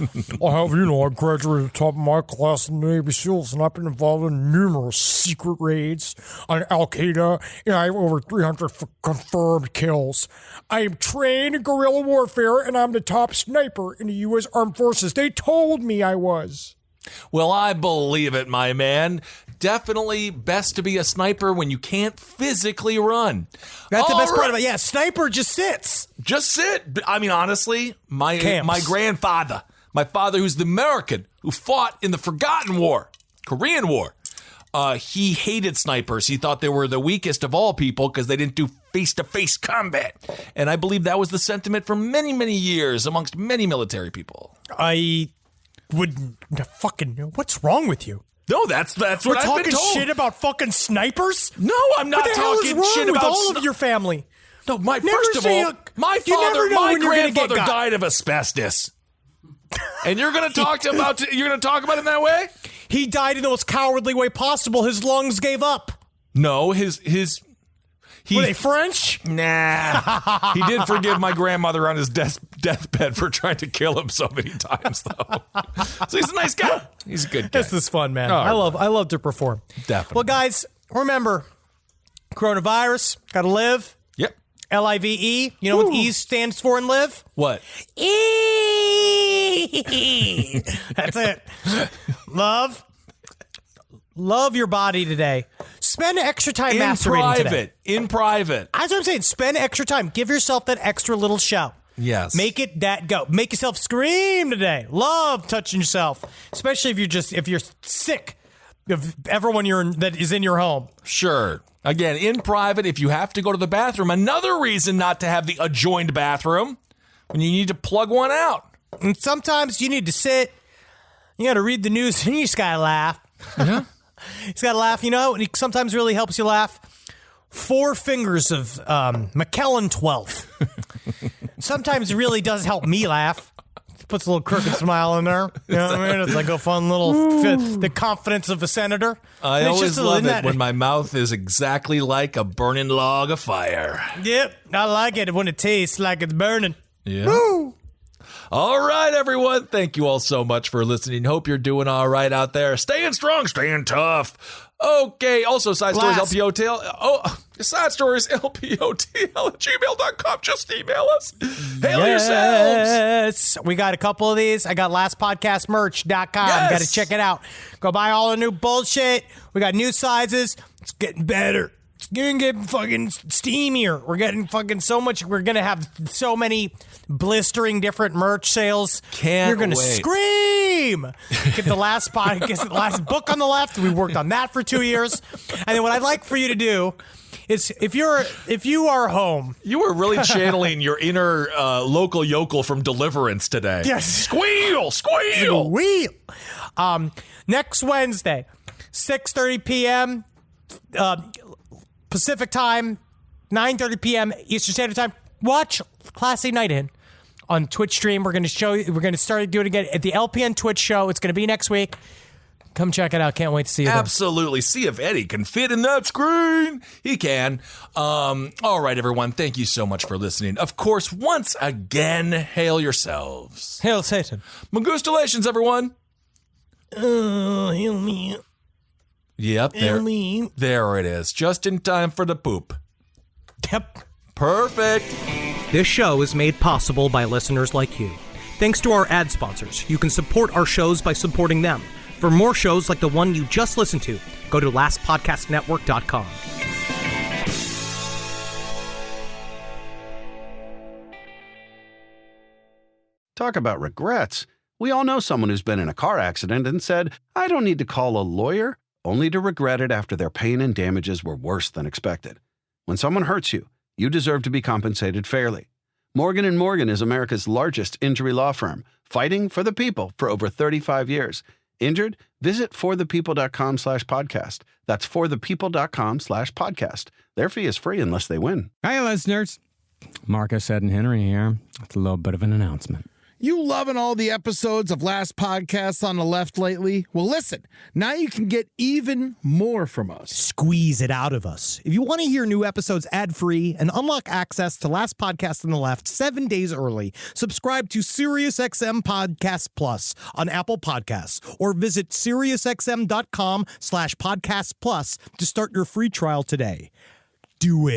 I graduated top of my class in the Navy SEALs, and I've been involved in numerous secret raids on Al-Qaeda, and I have over 300 confirmed kills. I am trained in guerrilla warfare, and I'm the top sniper in the U.S. Armed Forces. They told me I was. Well, I believe it, my man. Definitely best to be a sniper when you can't physically run. That's the best part of it. Yeah, sniper just sits. Just sit. I mean, honestly, my Camps. grandfather, my father, who's the American who fought in the Forgotten War, Korean War, he hated snipers. He thought they were the weakest of all people because they didn't do face-to-face combat. And I believe that was the sentiment for many, many years amongst many military people. I would fucking. What's wrong with you? No, that's We're what I've talking been told. shit about fucking snipers? No, I'm not What the hell is talking wrong shit with about all of your family? No, my Never first of say all, a- my you never father, know my when you're gonna get grandfather got. died of asbestos. And you're going to talk about him that way? He died in the most cowardly way possible. His lungs gave up. No, Were they French? Nah. He did forgive my grandmother on his deathbed for trying to kill him so many times, though. So he's a nice guy. He's a good guy. This is fun, man. Oh, I love to perform. Definitely. Well, guys, remember, coronavirus, gotta live. Yep. LIVE. You know what E stands for in live? What? E. That's it. Love your body today. Spend extra time masturbating today. In private. That's what I'm saying. Spend extra time. Give yourself that extra little show. Yes. Make it that go. Make yourself scream today. Love touching yourself, especially if you're sick of everyone that is in your home. Sure. Again, in private, if you have to go to the bathroom, another reason not to have the adjoined bathroom when you need to plug one out. And sometimes you need to sit. You got to read the news and you just got to laugh. Yeah. You just got to laugh. You know, and it sometimes really helps you laugh. 4 fingers of McKellen 12. Sometimes it really does help me laugh. Puts a little crooked smile in there. You know what I mean? It's like a fun little the confidence of a senator. I And it's always just a- love isn't it that- when my mouth is exactly like a burning log of fire. Yep, I like it when it tastes like it's burning. Yeah. Woo! All right, everyone. Thank you all so much for listening. Hope you're doing all right out there. Staying strong, staying tough. Okay. Also, side stories, Last. LPOTL. Oh, side stories, LPOTL@gmail.com. Just email us. Hail yourselves. Yes. We got a couple of these. I got lastpodcastmerch.com. Yes. Got to check it out. Go buy all the new bullshit. We got new sizes. It's getting better. It's going to get fucking steamier. We're getting fucking so much. We're going to have so many blistering different merch sales. Can't You're going to wait. scream. Get the last the last book on the left. We worked on that for 2 years. And then what I'd like for you to do is if you are home. You were really channeling your inner local yokel from Deliverance today. Yes. Squeal, squeal. Wheel. Next Wednesday, 6:30 p.m. Pacific time, 9:30 p.m. Eastern Standard Time. Watch Classy Night In on Twitch stream. We're going to show you. We're going to start doing it again at the LPN Twitch show. It's going to be next week. Come check it out. Can't wait to see you there. Absolutely. See if Eddie can fit in that screen. He can. All right, everyone. Thank you so much for listening. Of course, once again, hail yourselves. Hail Satan. Magustulations, everyone. Hail me. Yep, Hail me. there it is. Just in time for the poop. Yep. Perfect. This show is made possible by listeners like you. Thanks to our ad sponsors, you can support our shows by supporting them. For more shows like the one you just listened to, go to lastpodcastnetwork.com. Talk about regrets. We all know someone who's been in a car accident and said, I don't need to call a lawyer, only to regret it after their pain and damages were worse than expected. When someone hurts you, you deserve to be compensated fairly. Morgan & Morgan is America's largest injury law firm, fighting for the people for over 35 years. Injured? Visit forthepeople.com/podcast. That's forthepeople.com/podcast. Their fee is free unless they win. Hi, listeners. Marcus, Ed, and Henry here. It's a little bit of an announcement. You loving all the episodes of Last Podcasts on the Left lately? Well, listen, now you can get even more from us. Squeeze it out of us. If you want to hear new episodes ad-free and unlock access to Last Podcast on the Left 7 days early, subscribe to SiriusXM Podcast Plus on Apple Podcasts or visit SiriusXM.com/Podcast Plus to start your free trial today. Do it.